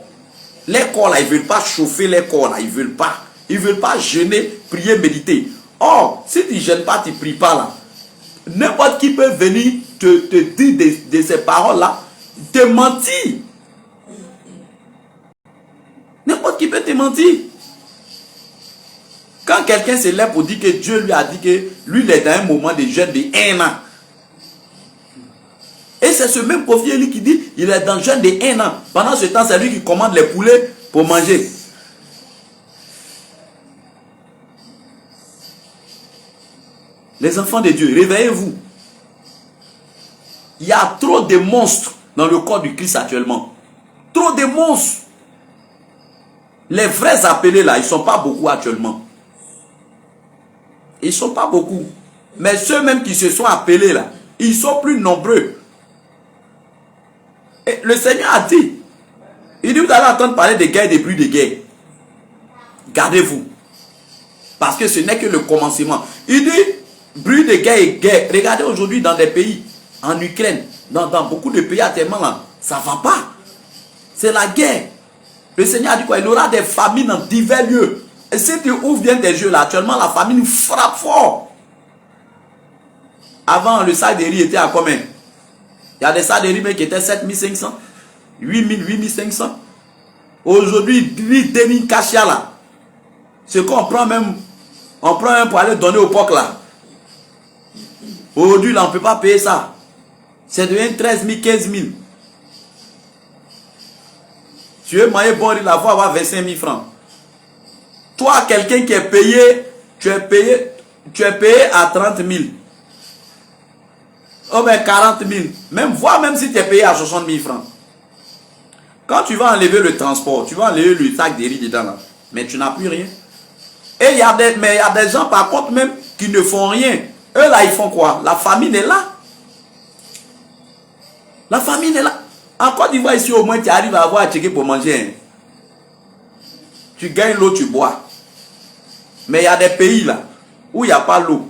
S1: Les corps, là, ils ne veulent pas chauffer les corps, là. Ils ne veulent pas. Ils ne veulent pas jeûner, prier, méditer. Or, si tu ne jeûnes pas, tu ne pries pas, là. N'importe qui peut venir te dire de ces paroles-là, te mentir. N'importe qui peut te mentir. Quand quelqu'un se lève pour dire que Dieu lui a dit que lui, il est dans un moment de jeûne de 1 an. Et c'est ce même prophète qui dit il est dans le jeûne de 1 an. Pendant ce temps, c'est lui qui commande les poulets pour manger. Les enfants de Dieu, réveillez-vous. Il y a trop de monstres dans le corps du Christ actuellement. Trop de monstres. Les vrais appelés là, ils ne sont pas beaucoup actuellement. Ils ne sont pas beaucoup. Mais ceux même qui se sont appelés là, ils sont plus nombreux. Et le Seigneur a dit, il dit vous allez entendre parler de guerre et de bruit de guerre. Gardez-vous. Parce que ce n'est que le commencement. Il dit, bruit de guerre et guerre. Regardez aujourd'hui dans des pays, en Ukraine, dans beaucoup de pays actuellement là, ça ne va pas. C'est la guerre. Le Seigneur a dit quoi? Il y aura des famines dans divers lieux. Et si tu ouvres bien tes yeux là, actuellement la famine frappe fort. Avant, le sac de riz était à combien? Il y a des sacs de riz qui étaient 7500, 8000, 8500. Aujourd'hui, riz 2000 kachia là. Ce qu'on prend même, on prend même pour aller donner au POC là. Aujourd'hui, là, on ne peut pas payer ça. C'est devenu 13 000, 15 000. Tu veux manger bon riz, là, il faut avoir 25 000 francs. Toi, quelqu'un qui est payé, tu es payé à 30 000. Oh ben 40 000. Même si tu es payé à 60 000 francs. Quand tu vas enlever le transport, tu vas enlever le sac de riz dedans là. Mais tu n'as plus rien. Et il y a des gens par contre même qui ne font rien. Eux là, ils font quoi? La famine est là. La famine est là. En Côte d'Ivoire ici au moins tu arrives à avoir à checker pour manger. Hein. Tu gagnes l'eau, tu bois. Mais il y a des pays là où il n'y a pas l'eau.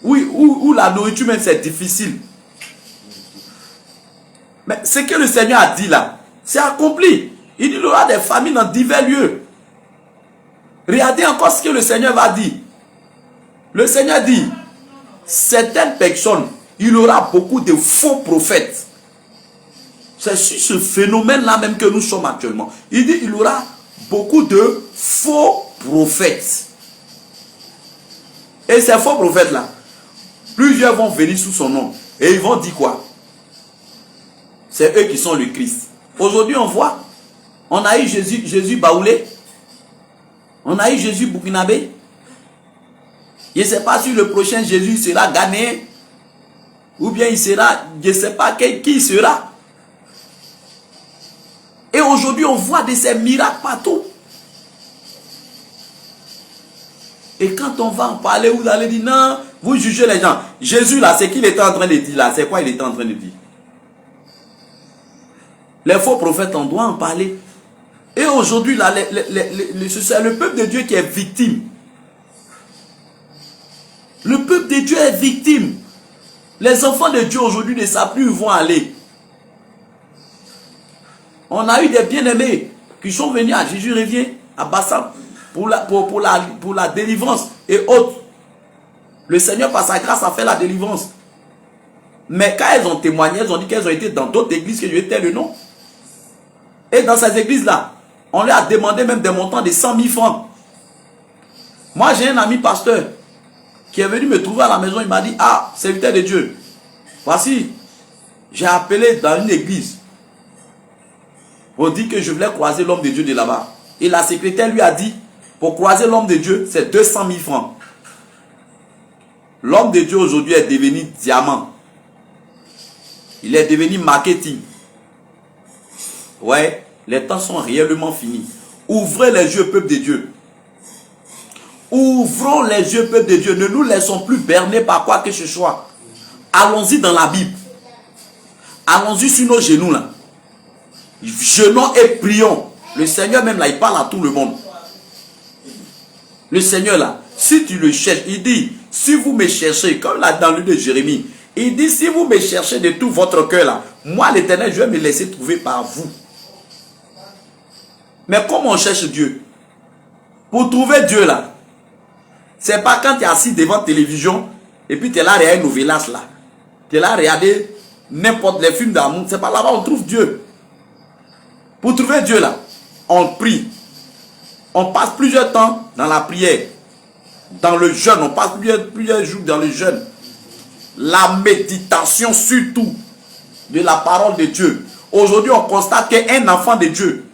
S1: Où la nourriture même c'est difficile. Mais ce que le Seigneur a dit là, c'est accompli. Il dit qu'il y aura des famines dans divers lieux. Regardez encore ce que le Seigneur va dire. Le Seigneur dit, certaines personnes, il y aura beaucoup de faux prophètes. C'est sur ce phénomène-là même que nous sommes actuellement. Il dit qu'il y aura beaucoup de faux prophètes. Et ces faux prophètes-là, plusieurs vont venir sous son nom. Et ils vont dire quoi? C'est eux qui sont le Christ. Aujourd'hui, on voit, on a eu Jésus Baoulé. On a eu Jésus Burkinabé. Je ne sais pas si le prochain Jésus sera ghanéen. Ou bien il sera, je ne sais pas qui il sera. Et aujourd'hui, on voit de ces miracles partout. Et quand on va en parler, vous allez dire, non, vous jugez les gens. Jésus, là, c'est qu'il était en train de dire, là, c'est quoi il était en train de dire? Les faux prophètes, on doit en parler. Et aujourd'hui, là, c'est le peuple de Dieu qui est victime. Le peuple de Dieu est victime. Les enfants de Dieu aujourd'hui ne savent plus où ils vont aller. On a eu des bien-aimés qui sont venus à Jésus revient, à Bassam, pour la délivrance et autres. Le Seigneur, par sa grâce, a fait la délivrance. Mais quand elles ont témoigné, elles ont dit qu'elles ont été dans d'autres églises que je vais taire le nom. Et dans ces églises-là, on leur a demandé même des montants de 100 000 francs. Moi, j'ai un ami pasteur qui est venu me trouver à la maison. Il m'a dit, ah, serviteur de Dieu, voici, j'ai appelé dans une église. On dit que je voulais croiser l'homme de Dieu de là-bas. Et la secrétaire lui a dit, pour croiser l'homme de Dieu, c'est 200 000 francs. L'homme de Dieu aujourd'hui est devenu diamant. Il est devenu marketing. Ouais, les temps sont réellement finis. Ouvrez les yeux, peuple de Dieu. Ouvrons les yeux, peuple de Dieu. Ne nous laissons plus berner par quoi que ce soit. Allons-y dans la Bible. Allons-y sur nos genoux là. Jeûnons et prions. Le Seigneur même là, il parle à tout le monde. Le Seigneur là, si tu le cherches, il dit, si vous me cherchez, comme là dans le livre de Jérémie, il dit, si vous me cherchez de tout votre cœur là, moi l'Éternel, je vais me laisser trouver par vous. Mais comment on cherche Dieu? Pour trouver Dieu là, c'est pas quand tu es assis devant la télévision et puis tu es là à regarder Novelas là. Tu es là à regarder n'importe les films d'amour. C'est pas là-bas on trouve Dieu. Pour trouver Dieu là, on prie. On passe plusieurs temps dans la prière. Dans le jeûne, on passe plusieurs jours dans le jeûne. La méditation surtout de la parole de Dieu. Aujourd'hui, on constate qu'un enfant de Dieu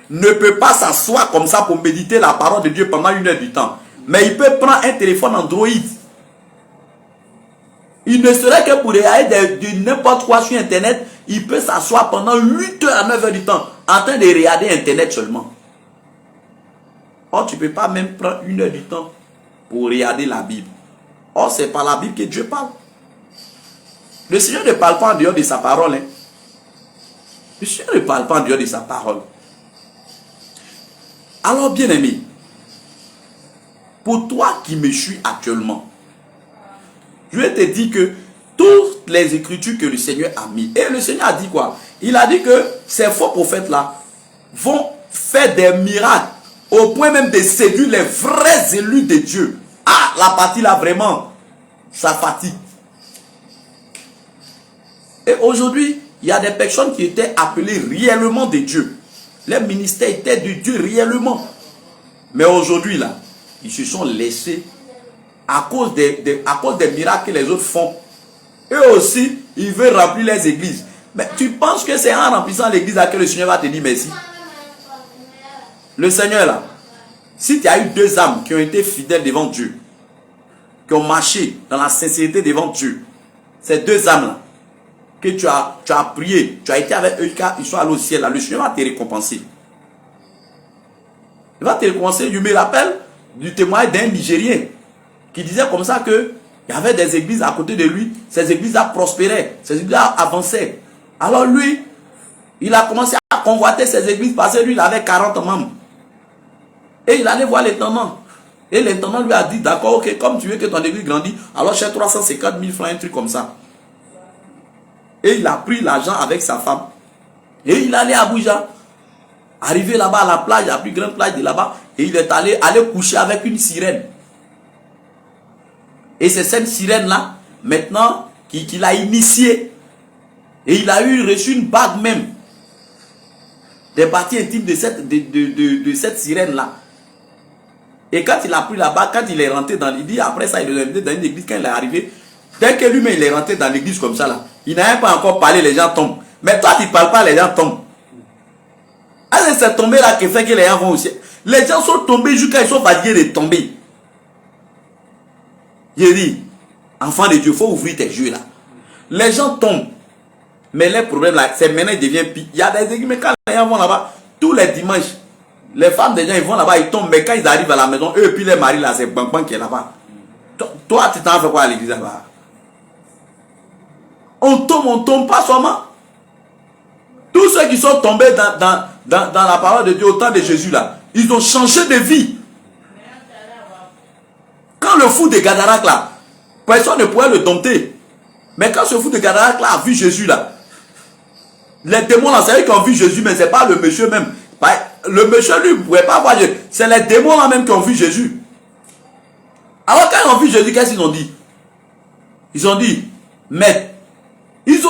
S1: ne peut pas s'asseoir comme ça pour méditer la parole de Dieu pendant 1 heure du temps. Mais il peut prendre un téléphone Android. Il ne serait que pour regarder de n'importe quoi sur Internet, il peut s'asseoir pendant 8 heures à 9 heures du temps en train de regarder Internet seulement. Or, tu ne peux pas même prendre 1 heure du temps pour regarder la Bible. Or, c'est par la Bible que Dieu parle. Le Seigneur ne parle pas en dehors de sa parole. Hein. Le Seigneur ne parle pas en dehors de sa parole. Alors, bien-aimé, pour toi qui me suis actuellement, je vais te dire que toutes les écritures que le Seigneur a mis, et le Seigneur a dit quoi? Il a dit que ces faux prophètes-là vont faire des miracles au point même de séduire les vrais élus de Dieu. Ah, la partie là vraiment, ça fatigue. Et aujourd'hui, il y a des personnes qui étaient appelées réellement de Dieu. Les ministères étaient de Dieu réellement. Mais aujourd'hui là, ils se sont laissés à cause des miracles que les autres font. Eux aussi, ils veulent remplir les églises. Mais tu penses que c'est en remplissant l'église que le Seigneur va te dire merci? Le Seigneur là, si tu as eu 2 âmes qui ont été fidèles devant Dieu, qui ont marché dans la sincérité devant Dieu, ces 2 âmes là, que tu as prié, tu as été avec eux, ils sont allés au ciel là, le Seigneur va te récompenser. Il va te récompenser. Je me rappelle du témoignage d'un Nigérien qui disait comme ça que il y avait des églises à côté de lui, ces églises-là prospéraient, ces églises-là avançaient. Alors lui, il a commencé à convoiter ces églises parce que lui, il avait 40 membres. Et il allait voir l'intendant. Et l'intendant lui a dit, d'accord, ok, comme tu veux que ton église grandisse, alors j'ai 350 000 francs, un truc comme ça. Et il a pris l'argent avec sa femme. Et il allait à Abuja. Arrivé là-bas à la plage, la plus grande plage de là-bas, et il est allé coucher avec une sirène. Et c'est cette sirène-là, maintenant, qu'il a initié. Et il a reçu une bague même. Des parties intimes de cette sirène-là. Et quand il a pris la bague, quand il est rentré dans l'église, après ça, il est rentré dans une église, quand il est arrivé, dès que lui-même il est rentré dans l'église comme ça, là, il n'a même pas encore parlé, les gens tombent. Mais toi, tu ne parles pas, les gens tombent. Alors, c'est tombé là qui fait que les gens vont au ciel. Les gens sont tombés jusqu'à ils sont fatigués de tomber. J'ai dit, enfant de Dieu, il faut ouvrir tes yeux là. Les gens tombent. Mais les problèmes là, c'est maintenant ils deviennent pire. Il y a des églises, mais quand les gens vont là-bas, tous les dimanches, les femmes des gens, ils vont là-bas, ils tombent. Mais quand ils arrivent à la maison, eux et puis les maris là, c'est Bang qui est là-bas. Toi, tu t'en fais quoi à l'église là-bas? On tombe pas seulement. Tous ceux qui sont tombés dans la parole de Dieu au temps de Jésus là, ils ont changé de vie. Quand le fou de Gadarac là, personne ne pouvait le dompter. Mais quand ce fou de Gadarac là a vu Jésus là, Les démons là, c'est eux qui ont vu Jésus, mais c'est pas le monsieur même. Le monsieur lui ne pouvait pas voir Jésus. C'est les démons là même qui ont vu Jésus. Alors quand ils ont vu Jésus, qu'est-ce qu'ils ont dit? Ils ont dit, maître, il dit,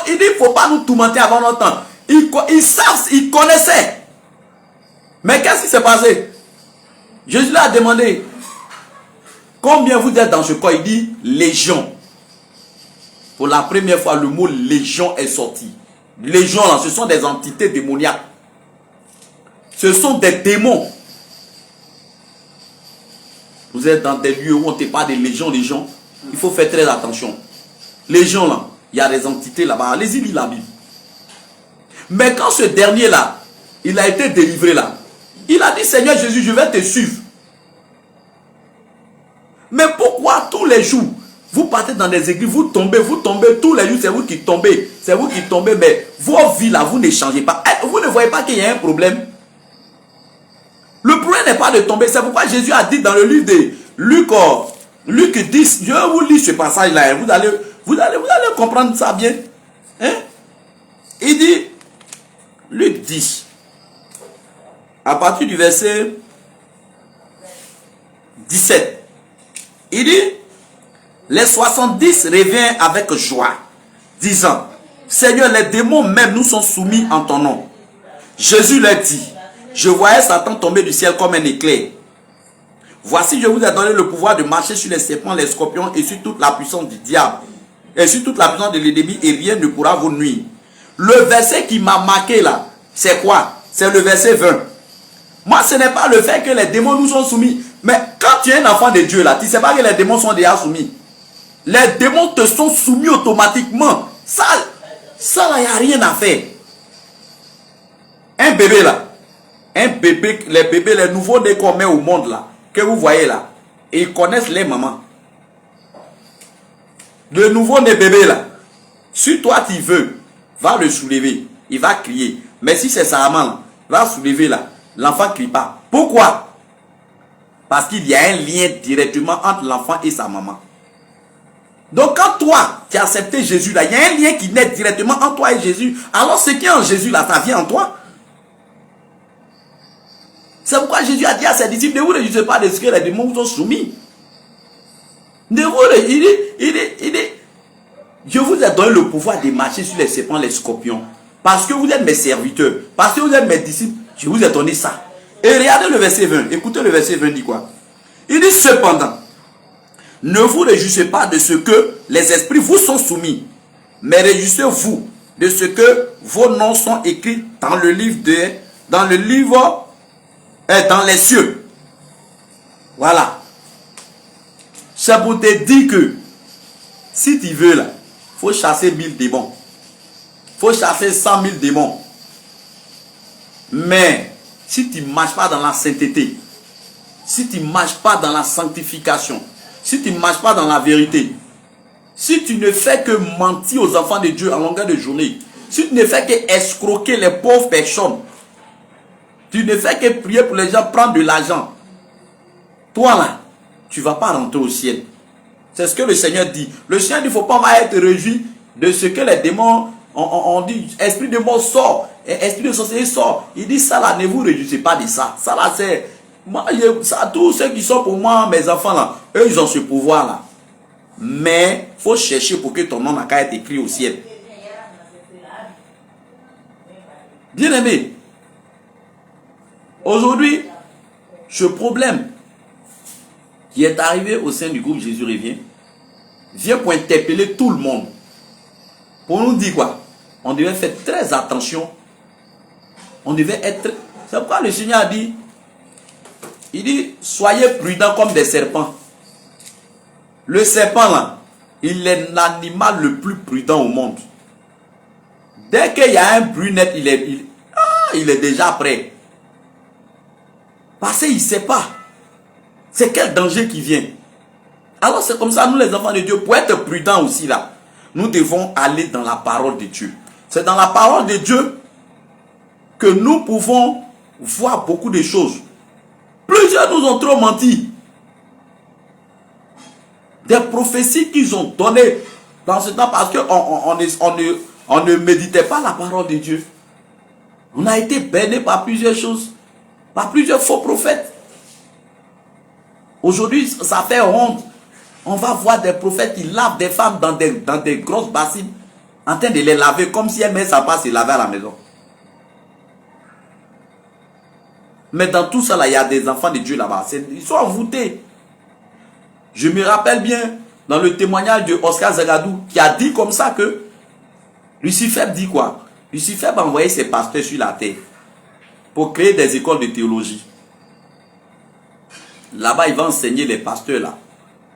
S1: il ne faut pas nous tourmenter avant notre temps. Ils savent, ils connaissaient. Mais qu'est-ce qui s'est passé? Jésus leur a demandé, combien vous êtes dans ce corps? Il dit, légion. Pour la première fois, le mot légion est sorti. Légion, là, ce sont des entités démoniaques. Ce sont des démons. Vous êtes dans des lieux où on ne te parle de légion, légion. Il faut faire très attention. Légion, là, il y a des entités là-bas. Allez-y, lisez la Bible. Mais quand ce dernier-là, il a été délivré là, il a dit, Seigneur Jésus, je vais te suivre. Mais pourquoi tous les jours, vous partez dans des églises, vous tombez, tous les jours, c'est vous qui tombez. C'est vous qui tombez, mais vos vies là, vous ne changez pas. Vous ne voyez pas qu'il y a un problème? Le problème n'est pas de tomber. C'est pourquoi Jésus a dit dans le livre de Luc 10, je vais vous lire ce passage-là. Vous allez comprendre ça bien. Hein? Il dit, Luc 10, à partir du verset 17, il dit, les 70 reviennent avec joie, disant, Seigneur, les démons même nous sont soumis en ton nom. Jésus leur dit, je voyais Satan tomber du ciel comme un éclair. Voici, je vous ai donné le pouvoir de marcher sur les serpents, les scorpions et sur toute la puissance du diable. Et sur toute la puissance de l'ennemi, et rien ne pourra vous nuire. Le verset qui m'a marqué là, c'est quoi? C'est le verset 20. Moi, ce n'est pas le fait que les démons nous sont soumis. Mais quand tu es un enfant de Dieu là, tu ne sais pas que les démons sont déjà soumis. Les démons te sont soumis automatiquement. Ça là, il n'y a rien à faire. Un bébé là, les bébés, les nouveaux-nés qu'on met au monde là, que vous voyez là, ils connaissent les mamans. Le nouveau-né bébé là, si toi tu veux, va le soulever, il va crier. Mais si c'est sa maman là, va soulever là, l'enfant ne crie pas. Pourquoi? Parce qu'il y a un lien directement entre l'enfant et sa maman. Donc quand toi, tu as accepté Jésus là, il y a un lien qui naît directement entre toi et Jésus. Alors ce qui est en Jésus là, ça vient en toi. C'est pourquoi Jésus a dit à ses disciples, ne vous réjouissez pas de ce que les démons vous ont soumis. Il dit, je vous ai donné le pouvoir de marcher sur les serpents, les scorpions. Parce que vous êtes mes serviteurs. Parce que vous êtes mes disciples. Je vous ai donné ça. Et regardez le verset 20. Écoutez le verset 20 dit quoi? Il dit cependant, ne vous réjouissez pas de ce que les esprits vous sont soumis. Mais réjouissez-vous de ce que vos noms sont écrits dans le livre dans les cieux. Voilà. C'est pour te dire que si tu veux là, il faut chasser 1000 démons. Il faut chasser 100 000 démons. Mais si tu ne marches pas dans la sainteté, si tu ne marches pas dans la sanctification, si tu ne marches pas dans la vérité, si tu ne fais que mentir aux enfants de Dieu en longueur de journée, si tu ne fais que escroquer les pauvres personnes, tu ne fais que prier pour les gens, prendre de l'argent, toi là, tu ne vas pas rentrer au ciel. C'est ce que le Seigneur dit. Le Seigneur dit, il ne faut pas être réjoui de ce que les démons ont dit. Esprit de mort sort, esprit de sorcellerie sort. Il dit ça là, ne vous réjouissez pas de ça. Ça là, c'est... tous ceux qui sont pour moi, mes enfants là, eux ils ont ce pouvoir là. Mais il faut chercher pour que ton nom n'a qu'à être écrit au ciel. Bien aimé, aujourd'hui, ce problème qui est arrivé au sein du groupe Jésus revient, vient pour interpeller tout le monde. Pour nous dire quoi? On devait faire très attention. On devait être... C'est pourquoi le Seigneur a dit, il dit, soyez prudents comme des serpents. Le serpent là, il est l'animal le plus prudent au monde. Dès qu'il y a un bruit net, il est déjà prêt. Parce qu'il ne sait pas. C'est quel danger qui vient. Alors c'est comme ça, nous les enfants de Dieu, pour être prudents aussi là, nous devons aller dans la parole de Dieu. C'est dans la parole de Dieu que nous pouvons voir beaucoup de choses. Plusieurs nous ont trop menti. Des prophéties qu'ils ont données dans ce temps, parce qu'on On ne méditait pas la parole de Dieu. On a été berné par plusieurs choses, par plusieurs faux prophètes. Aujourd'hui, ça fait honte. On va voir des prophètes qui lavent des femmes dans des grosses bassines, en train de les laver comme si elles ne savent pas se laver à la maison. Mais dans tout ça, là, il y a des enfants de Dieu là-bas. Ils sont envoûtés. Je me rappelle bien dans le témoignage de Oscar Zagadou qui a dit comme ça que Lucifer dit quoi? Lucifer va envoyer ses pasteurs sur la terre pour créer des écoles de théologie. Là-bas, il va enseigner les pasteurs là.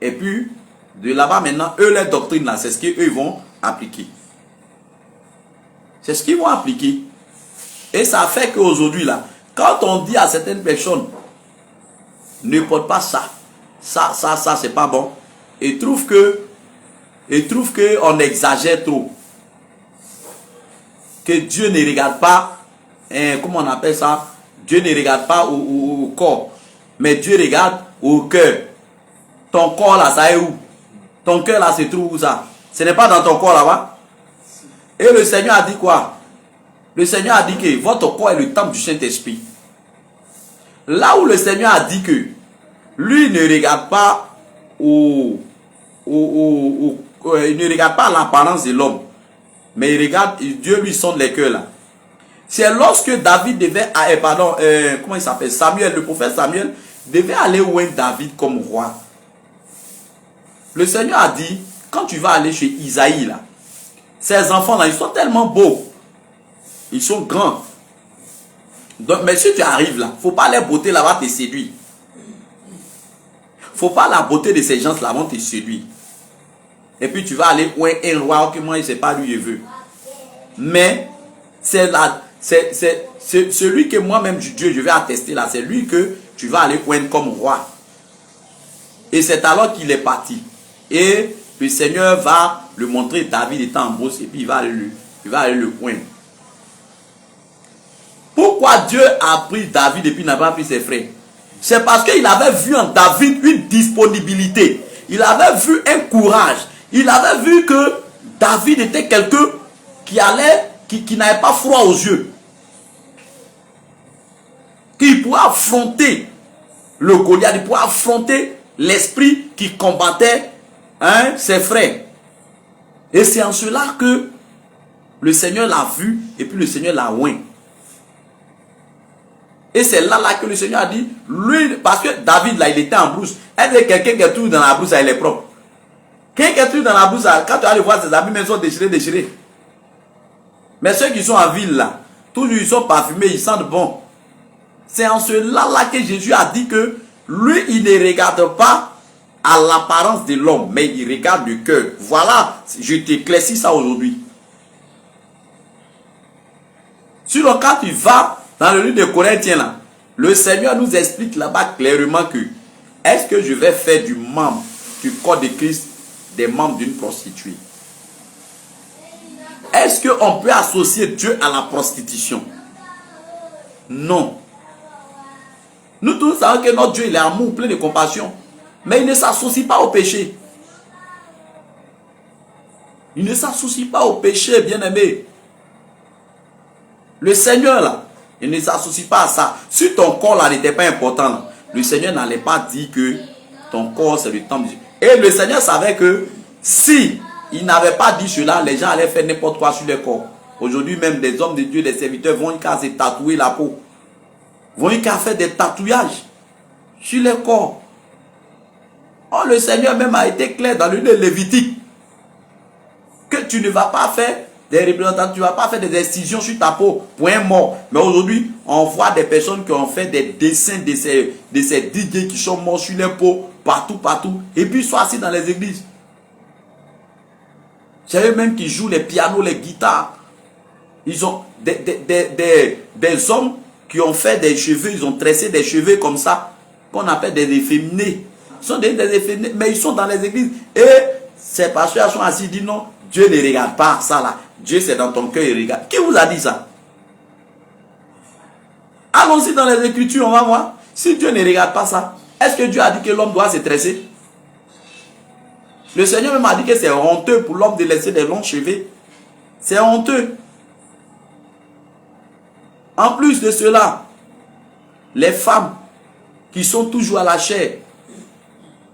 S1: Et puis, de là-bas maintenant, eux, leur doctrine là, c'est ce qu'eux vont appliquer. C'est ce qu'ils vont appliquer. Et ça fait qu'aujourd'hui là, quand on dit à certaines personnes, ne porte pas ça, ça, c'est pas bon. Ils trouvent qu'on exagère trop. Que Dieu ne regarde pas, comment on appelle ça? Dieu ne regarde pas au corps, mais Dieu regarde au cœur. Ton corps là, ça est où? Ton cœur là, se trouve où ça? Ce n'est pas dans ton corps là-bas. Et le Seigneur a dit quoi? Le Seigneur a dit que votre corps est le temple du Saint-Esprit. Là où le Seigneur a dit que lui ne regarde pas il ne regarde pas l'apparence de l'homme, mais il regarde, Dieu lui sonde les cœurs là. C'est lorsque David devait, comment il s'appelle, Samuel, le prophète Samuel, devait aller oindre David comme roi. Le Seigneur a dit, quand tu vas aller chez Isaïe là, ces enfants là, ils sont tellement beaux, ils sont grands. Donc, mais si tu arrives là, faut pas les beautés là-bas te séduire. Faut pas la beauté de ces gens là vont te séduire. Et puis tu vas aller oindre un roi que moi je sais pas lui je veux. Mais c'est celui que moi-même Dieu je vais attester là, c'est lui que tu vas aller oindre comme roi. Et c'est alors qu'il est parti. Et le Seigneur va le montrer, David étant en brousse, et puis il va aller le oindre. Pourquoi Dieu a pris David et puis n'a pas pris ses frères? C'est parce qu'il avait vu en David une disponibilité. Il avait vu un courage. Il avait vu que David était quelqu'un qui n'avait pas froid aux yeux. Qu'il pourrait affronter le Goliath, il pourrait affronter l'esprit qui combattait ses frères. Et c'est en cela que le Seigneur l'a vu et puis le Seigneur l'a oint. Et c'est là que le Seigneur a dit, lui, parce que David là, il était en brousse. Est-ce que quelqu'un qui est toujours dans la brousse, il est propre? Quelqu'un qui est toujours dans la brousse, quand tu vas aller voir ses habits, ils sont déchirés. Mais ceux qui sont en ville là, toujours ils sont parfumés, ils sentent bon. C'est en cela que Jésus a dit que lui, il ne regarde pas à l'apparence de l'homme, mais il regarde le cœur. Voilà, je t'éclaircis ça aujourd'hui. Sinon, quand tu vas dans le livre de Corinthiens, là, le Seigneur nous explique là-bas clairement que est-ce que je vais faire du membre du corps de Christ des membres d'une prostituée? Est-ce qu'on peut associer Dieu à la prostitution? Non. Nous tous savons que notre Dieu, il est amour, plein de compassion. Mais il ne s'associe pas au péché. Il ne s'associe pas au péché, bien-aimé. Le Seigneur, là, il ne s'associe pas à ça. Si ton corps, là, n'était pas important, là, le Seigneur n'allait pas dire que ton corps, c'est le temple de Dieu. Et le Seigneur savait que si il n'avait pas dit cela, les gens allaient faire n'importe quoi sur leur corps. Aujourd'hui, même des hommes de Dieu, des serviteurs, vont y se tatouer la peau. Vont y faire des tatouages sur leur corps. Oh, le Seigneur même a été clair dans le livre de Lévitique que tu ne vas pas faire des représentations, tu ne vas pas faire des incisions sur ta peau pour un mort. Mais aujourd'hui, on voit des personnes qui ont fait des dessins de ces DJ qui sont morts sur leur peau, partout. Et puis ils sont assis dans les églises. C'est eux même qui jouent les pianos, les guitares. Ils ont des hommes qui ont fait des cheveux, ils ont tressé des cheveux comme ça, qu'on appelle des efféminés. Ils sont des efféminés, mais ils sont dans les églises. Et ces pasteurs sont assis, ils disent non, Dieu ne regarde pas ça là. Dieu c'est dans ton cœur, il regarde. Qui vous a dit ça? Allons-y dans les Écritures, on va voir. Si Dieu ne regarde pas ça, est-ce que Dieu a dit que l'homme doit se tresser? Le Seigneur même a dit que c'est honteux pour l'homme de laisser des longs cheveux. C'est honteux. En plus de cela, les femmes qui sont toujours à la chair,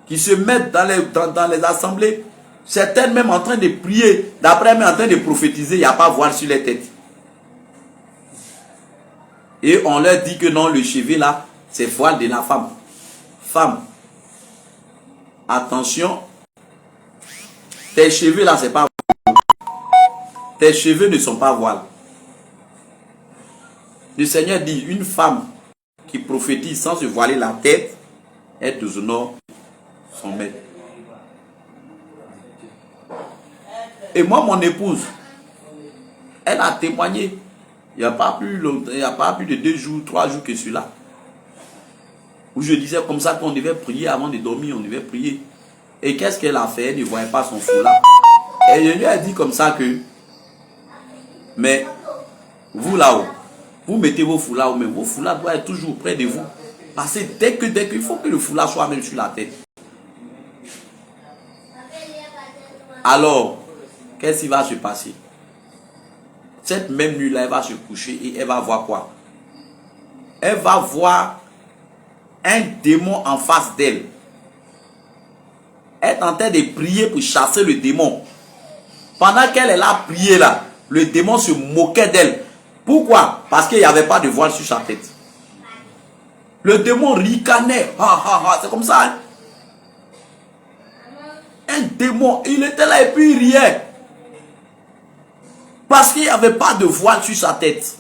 S1: qui se mettent dans les assemblées, certaines même en train de prier, d'après même en train de prophétiser, il n'y a pas voile sur les têtes. Et on leur dit que non, le chevet là, c'est voile de la femme. Femme, attention, tes cheveux là, c'est pas voile. Tes cheveux ne sont pas voile. Le Seigneur dit, une femme qui prophétise sans se voiler la tête, elle déshonore son maître. Et moi, mon épouse, elle a témoigné. Il n'y a pas plus longtemps, il n'y a pas plus de 2 jours, 3 jours que cela. Où je disais comme ça qu'on devait prier avant de dormir, on devait prier. Et qu'est-ce qu'elle a fait? Elle ne voyait pas son foulard. Et je lui ai dit comme ça que, mais vous là-haut, vous mettez vos foulards, mais vos foulards doivent être toujours près de vous. Parce que dès qu'il faut que le foulard soit même sur la tête. Alors, qu'est-ce qui va se passer? Cette même nuit-là, elle va se coucher et elle va voir quoi? Elle va voir un démon en face d'elle. Elle est en train de prier pour chasser le démon. Pendant qu'elle a prié là, le démon se moquait d'elle. Pourquoi? Parce qu'il n'y avait pas de voile sur sa tête. Le démon ricanait. C'est comme ça. Hein? Un démon, il était là et puis il riait. Parce qu'il n'y avait pas de voile sur sa tête.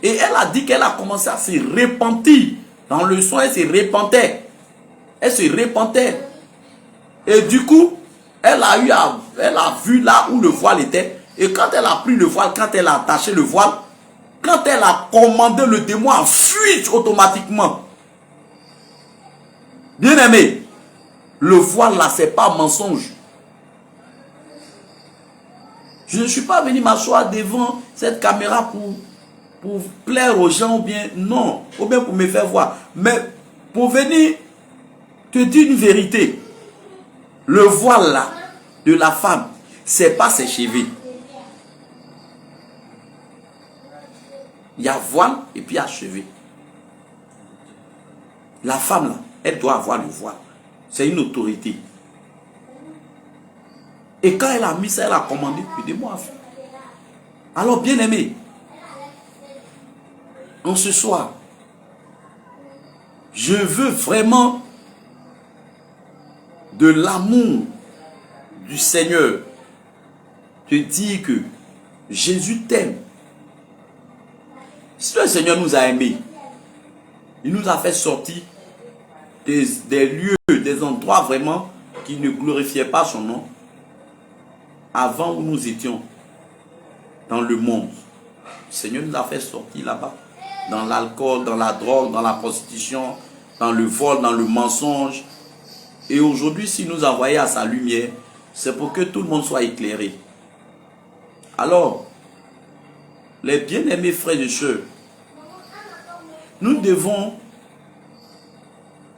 S1: Et elle a dit qu'elle a commencé à se repentir. Dans le son, elle se repentait. Elle se repentait. Et du coup, elle a vu là où le voile était. Et quand elle a pris le voile, quand elle a attaché le voile, quand elle a commandé le démon à fuir automatiquement. Bien aimé, le voile là, c'est pas mensonge. Je ne suis pas venu m'asseoir devant cette caméra pour plaire aux gens ou bien non, ou bien pour me faire voir. Mais pour venir te dire une vérité, le voile là de la femme, c'est pas ses cheveux. Il y a voile et puis il y a cheveux. La femme là, elle doit avoir le voile. C'est une autorité. Et quand elle a mis ça, elle a commandé, aidez-moi à faire. Alors bien aimé, en ce soir, je veux vraiment de l'amour du Seigneur te dire que Jésus t'aime. Si le Seigneur nous a aimés, il nous a fait sortir des lieux, des endroits vraiment qui ne glorifiaient pas son nom avant où nous étions dans le monde. Le Seigneur nous a fait sortir là-bas, dans l'alcool, dans la drogue, dans la prostitution, dans le vol, dans le mensonge. Et aujourd'hui, s'il nous a envoyés à sa lumière, c'est pour que tout le monde soit éclairé. Alors, les bien-aimés frères et sœurs, nous devons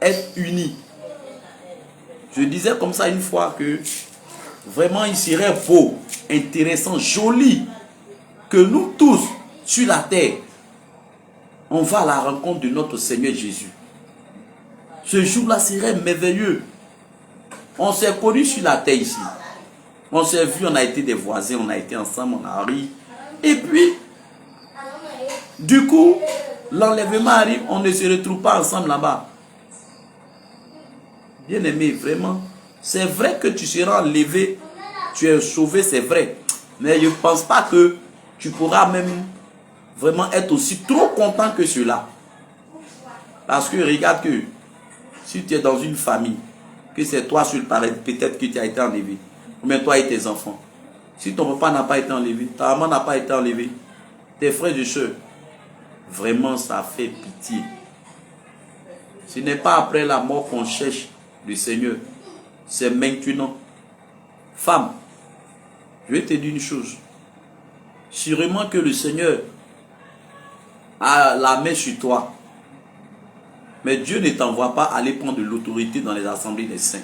S1: être unis. Je disais comme ça une fois que vraiment il serait beau, intéressant, joli que nous tous sur la terre, on va à la rencontre de notre Seigneur Jésus. Ce jour-là serait merveilleux. On s'est connus sur la terre ici. On s'est vu, on a été des voisins, on a été ensemble, on a ri. Et puis, du coup, l'enlèvement arrive, on ne se retrouve pas ensemble là-bas. Bien aimé, vraiment, c'est vrai que tu seras enlevé, tu es sauvé, c'est vrai. Mais je ne pense pas que tu pourras même vraiment être aussi trop content que cela. Parce que regarde que si tu es dans une famille, que c'est toi sur le paradis, peut-être que tu as été enlevé. Ou bien toi et tes enfants. Si ton papa n'a pas été enlevé, ta maman n'a pas été enlevée, tes frères et sœurs, vraiment ça fait pitié. Ce n'est pas après la mort qu'on cherche le Seigneur. C'est maintenant. Femme, je vais te dire une chose. Sûrement que le Seigneur a la main sur toi. Mais Dieu ne t'envoie pas aller prendre de l'autorité dans les assemblées des saints.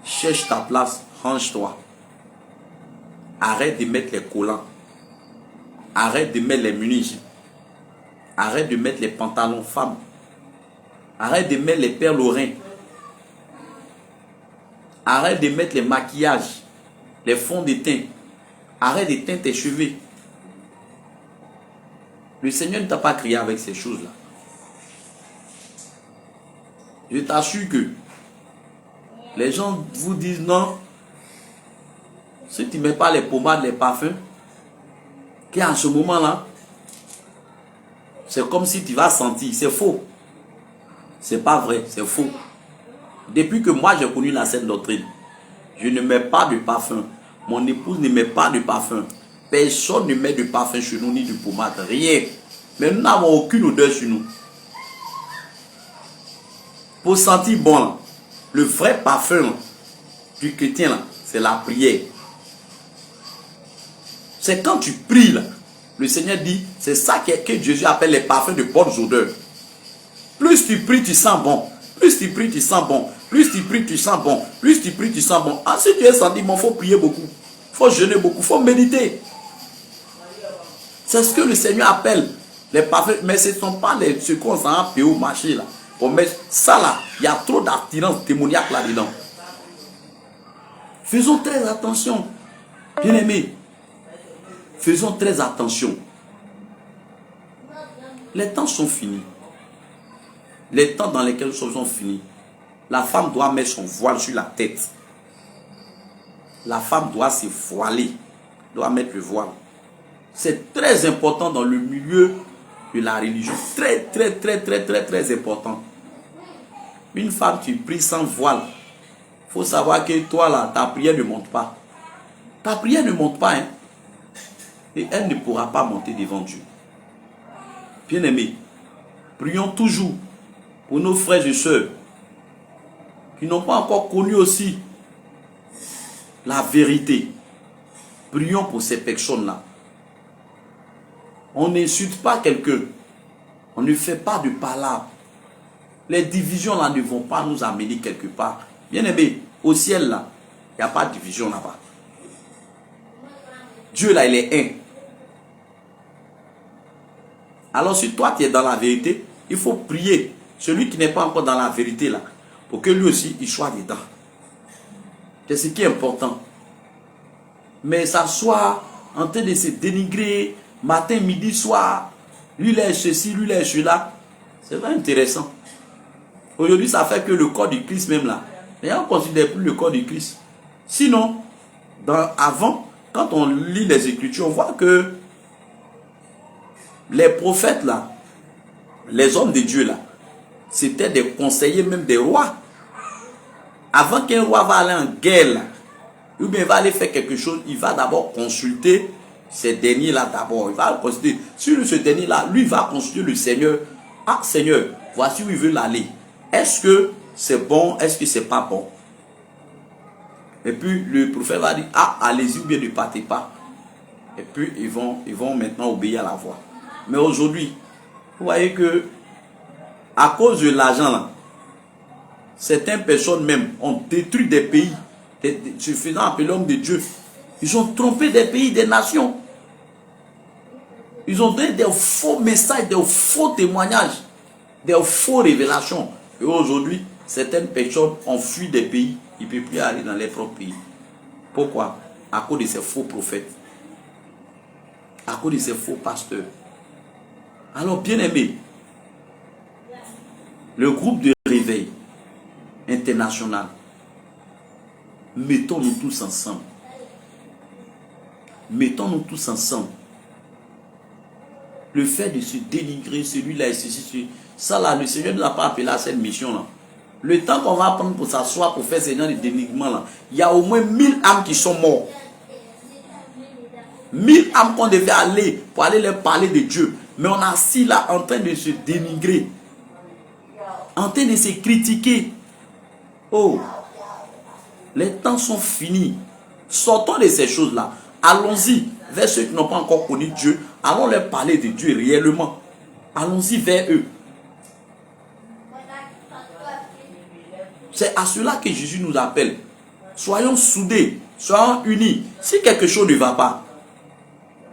S1: Cherche ta place range-toi. Arrête de mettre les collants. Arrête de mettre les munitions. Arrête de mettre les pantalons femmes. Arrête de mettre les perles aux reins. Arrête de mettre les maquillages, les fonds de teint. Arrête de teindre tes cheveux. Le Seigneur ne t'a pas créé avec ces choses-là. Je t'assure que les gens vous disent non. Si tu ne mets pas les pommades, les parfums, qu'à ce moment-là, c'est comme si tu vas sentir. C'est faux. C'est pas vrai, c'est faux. Depuis que moi j'ai connu la sainte doctrine, je ne mets pas de parfum. Mon épouse ne met pas de parfum. Personne ne met de parfum chez nous, ni de pommade, rien. Mais nous n'avons aucune odeur sur nous. Pour sentir bon, là, le vrai parfum là, du chrétien, c'est la prière. C'est quand tu pries, là, le Seigneur dit, c'est ça que Jésus appelle les parfums de bonnes odeurs. Plus tu pries, tu sens bon. Plus tu pries, tu sens bon. Plus tu pries, tu sens bon. Plus tu pries, tu sens bon. Ensuite, tu es senti bon, il faut prier beaucoup. Il faut jeûner beaucoup. Il faut méditer. C'est ce que le Seigneur appelle les parfums. Mais ce ne sont pas ce qu'on s'en a payé au marché là. Mais ça là, il y a trop d'attirance démoniaque là-dedans. Faisons très attention. Bien-aimés, faisons très attention. Les temps sont finis. Les temps dans lesquels nous sommes sont finis. La femme doit mettre son voile sur la tête. La femme doit se voiler. Doit mettre le voile. C'est très important dans le milieu de la religion. Très, très, très, très, très, très important. Une femme qui prie sans voile. Il faut savoir que toi là, ta prière ne monte pas. Ta prière ne monte pas. Hein? Et elle ne pourra pas monter devant Dieu. Bien-aimés, prions toujours pour nos frères et sœurs qui n'ont pas encore connu aussi la vérité. Prions pour ces personnes-là. On n'insulte pas quelqu'un. On ne fait pas de palabres. Les divisions là ne vont pas nous amener quelque part. Bien-aimé, au ciel là, il n'y a pas de division là-bas. Dieu là, il est un. Alors si toi tu es dans la vérité, il faut prier. Celui qui n'est pas encore dans la vérité là, pour que lui aussi il soit dedans. C'est ce qui est important. Mais s'asseoir en train de se dénigrer matin, midi, soir, lui il est ceci, lui il est cela, c'est pas intéressant. Aujourd'hui ça fait que le corps du Christ même là, mais on ne considère plus le corps du Christ. Sinon, avant, quand on lit les Écritures, on voit que les prophètes là, les hommes de Dieu là, c'était des conseillers même des rois. Avant qu'un roi va aller en guerre là, ou bien il va aller faire quelque chose, il va d'abord consulter ces derniers là d'abord. Il va consulter, sur ce dernier là, lui va consulter le Seigneur. Ah Seigneur, voici où il veut aller. Est-ce que c'est bon, est-ce que c'est pas bon? Et puis le prophète va dire, ah allez-y ou bien ne partez pas. Et puis ils vont maintenant obéir à la voix. Mais aujourd'hui, vous voyez que à cause de l'argent là, certaines personnes même ont détruit des pays, se faisant appeler l'homme de Dieu. Ils ont trompé des pays, des nations. Ils ont donné des faux messages, des faux témoignages, des faux révélations. Et aujourd'hui, certaines personnes ont fui des pays. Ils ne peuvent plus aller dans leur propre pays. Pourquoi? À cause de ces faux prophètes. À cause de ces faux pasteurs. Alors, bien aimé, le groupe de réveil international, mettons-nous tous ensemble. Mettons-nous tous ensemble. Le fait de se dénigrer, celui-là et ceci, ça là, le Seigneur ne nous a pas appelé à cette mission-là. Le temps qu'on va prendre pour s'asseoir, pour faire ce genre de dénigrement là, il y a au moins 1000 âmes qui sont mortes. 1000 âmes qu'on devait aller pour aller leur parler de Dieu. Mais on est assis là en train de se dénigrer. En train de se critiquer. Oh, les temps sont finis. Sortons de ces choses-là. Allons-y vers ceux qui n'ont pas encore connu Dieu. Allons leur parler de Dieu réellement. Allons-y vers eux. C'est à cela que Jésus nous appelle. Soyons soudés, soyons unis. Si quelque chose ne va pas,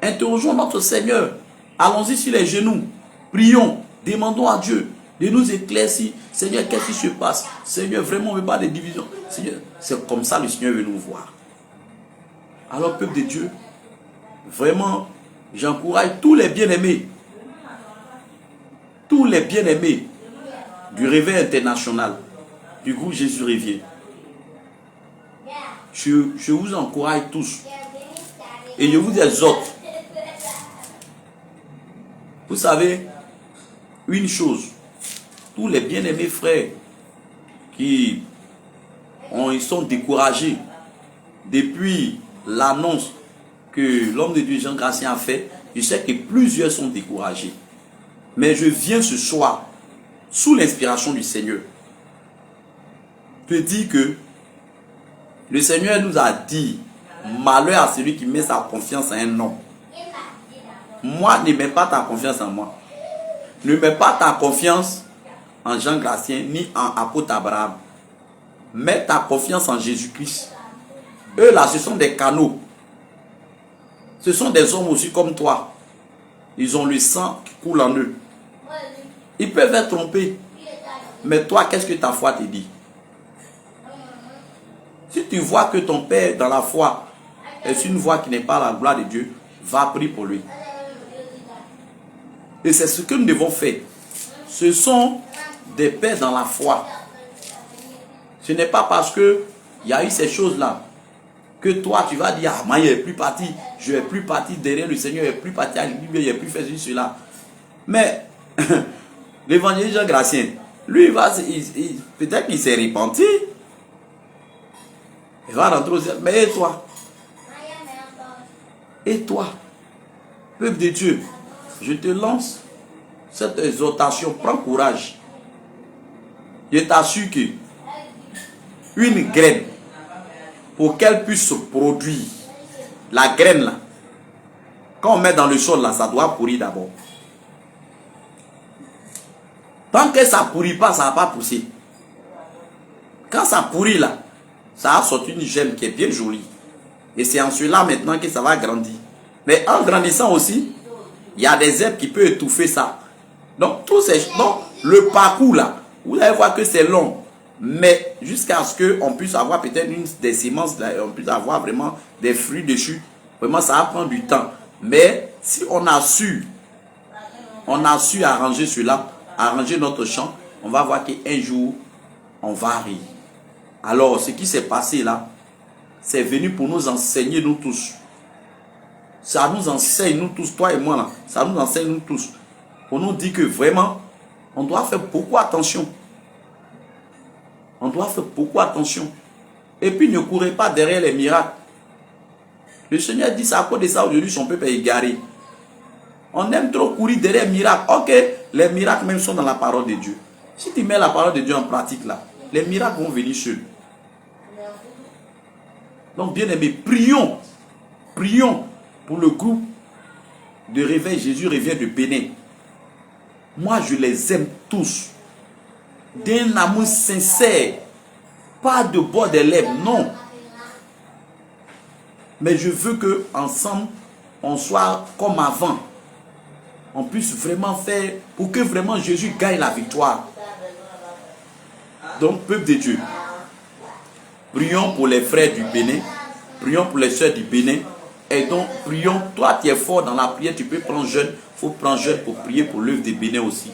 S1: interrogeons notre Seigneur. Allons-y sur les genoux. Prions, demandons à Dieu de nous éclaircir. Seigneur, qu'est-ce qui se passe? Seigneur, vraiment, on ne veut pas de division. Seigneur, c'est comme ça le Seigneur veut nous voir. Alors, peuple de Dieu, vraiment, j'encourage tous les bien-aimés du Réveil international, du groupe Jésus revient. Je vous encourage tous et je vous exhorte. Vous savez, une chose, tous les bien-aimés frères ils sont découragés depuis l'annonce que l'homme de Dieu Jean Gratien a fait, je sais que plusieurs sont découragés. Mais je viens ce soir, sous l'inspiration du Seigneur, te dire que le Seigneur nous a dit, malheur à celui qui met sa confiance en un homme. Moi, ne mets pas ta confiance en moi. Ne mets pas ta confiance en Jean Gratien ni en apôtre Abraham. Mets ta confiance en Jésus-Christ. Eux là, ce sont des canaux. Ce sont des hommes aussi comme toi. Ils ont le sang qui coule en eux. Ils peuvent être trompés. Mais toi, qu'est-ce que ta foi te dit? Si tu vois que ton père dans la foi est une voix qui n'est pas la gloire de Dieu, va prier pour lui. Et c'est ce que nous devons faire. Ce sont des pères dans la foi. Ce n'est pas parce que il y a eu ces choses-là que toi tu vas dire, ah, moi, je ne vais plus partir derrière le Seigneur, je ne vais plus partir à l'église, je ne vais plus faire cela. Mais l'évangéliste Jean Gratien, lui, peut-être qu'il s'est repenti. Il va rentrer au ciel. Mais et toi? Et toi, peuple de Dieu, je te lance cette exhortation. Prends courage. Je t'assure que une graine, pour qu'elle puisse se produire, la graine là, quand on met dans le sol là, ça doit pourrir d'abord. Tant que ça ne pourrit pas, ça ne va pas pousser. Quand ça pourrit là, ça a sorti une gemme qui est bien jolie. Et c'est en cela maintenant que ça va grandir. Mais en grandissant aussi, il y a des herbes qui peuvent étouffer ça. Donc, le parcours là, vous allez voir que c'est long. Mais jusqu'à ce qu'on puisse avoir peut-être des semences, on puisse avoir vraiment des fruits dessus. Vraiment, ça va prendre du temps. Mais si on a su arranger cela, arranger notre champ, on va voir qu'un jour, on va arriver. Alors, ce qui s'est passé là, c'est venu pour nous enseigner nous tous. Ça nous enseigne nous tous, toi et moi là, ça nous enseigne nous tous. Pour nous dire que vraiment, on doit faire beaucoup attention. On doit faire beaucoup attention. Et puis ne courez pas derrière les miracles. Le Seigneur dit ça à cause de ça aujourd'hui, son peuple est égaré. On aime trop courir derrière les miracles. Ok, les miracles même sont dans la parole de Dieu. Si tu mets la parole de Dieu en pratique là, les miracles vont venir seuls. Donc bien aimé, prions. Prions pour le groupe de réveil. Jésus revient de Bénin. Moi je les aime tous. D'un amour sincère. Pas de bord des lèvres, non. Mais je veux que ensemble, on soit comme avant. On puisse vraiment faire pour que vraiment Jésus gagne la victoire. Donc, peuple de Dieu, prions pour les frères du Bénin. Prions pour les soeurs du Bénin. Et donc, prions. Toi, tu es fort dans la prière. Tu peux prendre jeune. Il faut prendre jeune pour prier pour l'œuvre des Bénin aussi.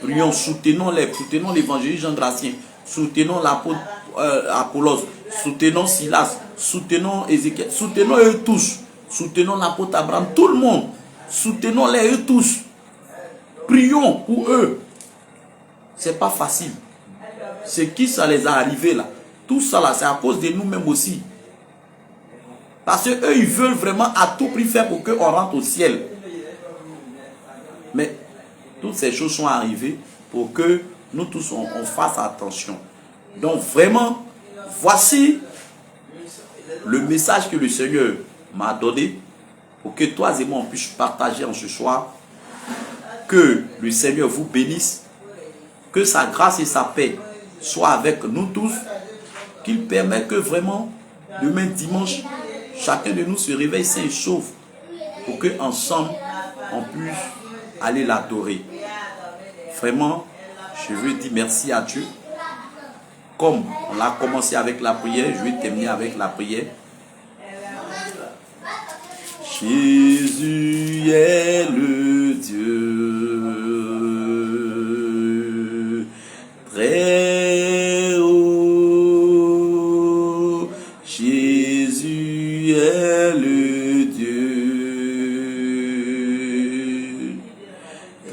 S1: Prions, soutenons-les. Soutenons l'évangéliste Jean Gratien. Soutenons l'apôtre Apollos. Soutenons Silas. Soutenons Ézéchiel. Soutenons eux tous. Soutenons l'apôtre Abraham. Tout le monde. Soutenons-les eux tous. Prions pour eux. C'est pas facile. Ce qui ça les a arrivés là. Tout ça là, c'est à cause de nous-mêmes aussi. Parce qu'eux, ils veulent vraiment à tout prix faire pour qu'on rentre au ciel. Mais toutes ces choses sont arrivées pour que nous tous, on fasse attention. Donc vraiment, voici le message que le Seigneur m'a donné pour que toi et moi, on puisse partager en ce soir. Que le Seigneur vous bénisse. Que sa grâce et sa paix soient avec nous tous. qu'il permet que vraiment, demain dimanche, chacun de nous se réveille sain et chauve pour qu'ensemble, on puisse aller l'adorer. Vraiment, je veux dire merci à Dieu. Comme on a commencé avec la prière, je vais terminer avec la prière. Jésus est le Dieu très haut. Jésus est le Dieu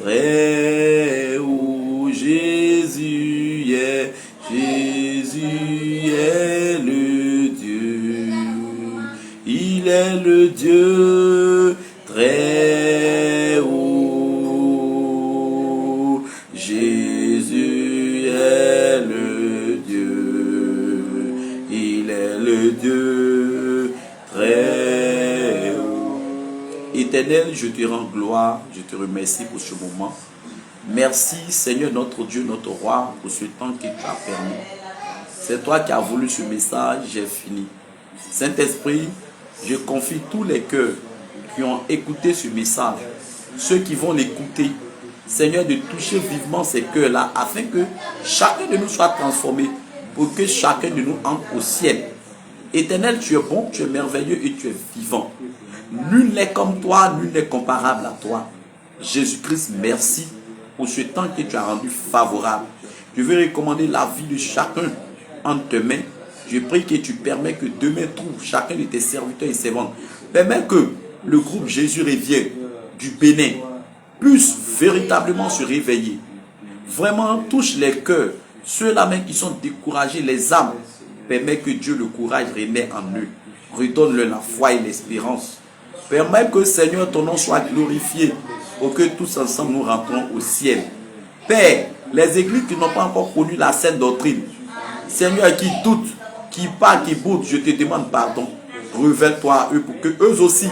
S1: très haut. Jésus est le Dieu. Il est le Dieu très haut. Jésus est le Dieu. Il est le Dieu très haut. Éternel, je te rends gloire, je te remercie pour ce moment. Merci Seigneur notre Dieu, notre roi, pour ce temps que tu as permis. C'est toi qui as voulu ce message, j'ai fini. Saint-Esprit, je confie tous les cœurs qui ont écouté ce message, ceux qui vont l'écouter, Seigneur, de toucher vivement ces cœurs-là, afin que chacun de nous soit transformé, pour que chacun de nous entre au ciel. Éternel, tu es bon, tu es merveilleux et tu es vivant. Nul n'est comme toi, nul n'est comparable à toi. Jésus-Christ, merci pour ce temps que tu as rendu favorable. Je veux recommander la vie de chacun entre tes mains. Je prie que tu permets que demain trouve chacun de tes serviteurs et servantes. Permets que le groupe Jésus revienne du Bénin puisse véritablement se réveiller. Vraiment touche les cœurs. Ceux-là même qui sont découragés, les âmes. Permets que Dieu le courage renaît en eux. Redonne-leur la foi et l'espérance. Permets que Seigneur ton nom soit glorifié pour que tous ensemble nous rentrons au ciel. Père, les églises qui n'ont pas encore connu la sainte doctrine, Seigneur, qui doutent, qui parlent, qui boutent, je te demande pardon. Révèle-toi à eux pour que eux aussi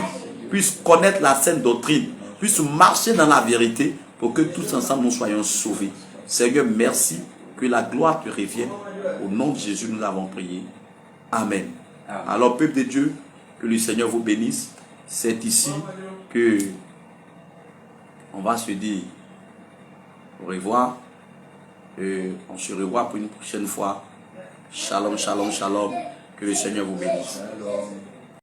S1: puissent connaître la sainte doctrine, puissent marcher dans la vérité pour que tous ensemble nous soyons sauvés. Seigneur, merci, que la gloire te revienne. Au nom de Jésus, nous avons prié. Amen. Alors, peuple de Dieu, que le Seigneur vous bénisse. C'est ici que on va se dire au revoir. On se revoit pour une prochaine fois. Shalom, shalom, shalom. Que le Seigneur vous bénisse.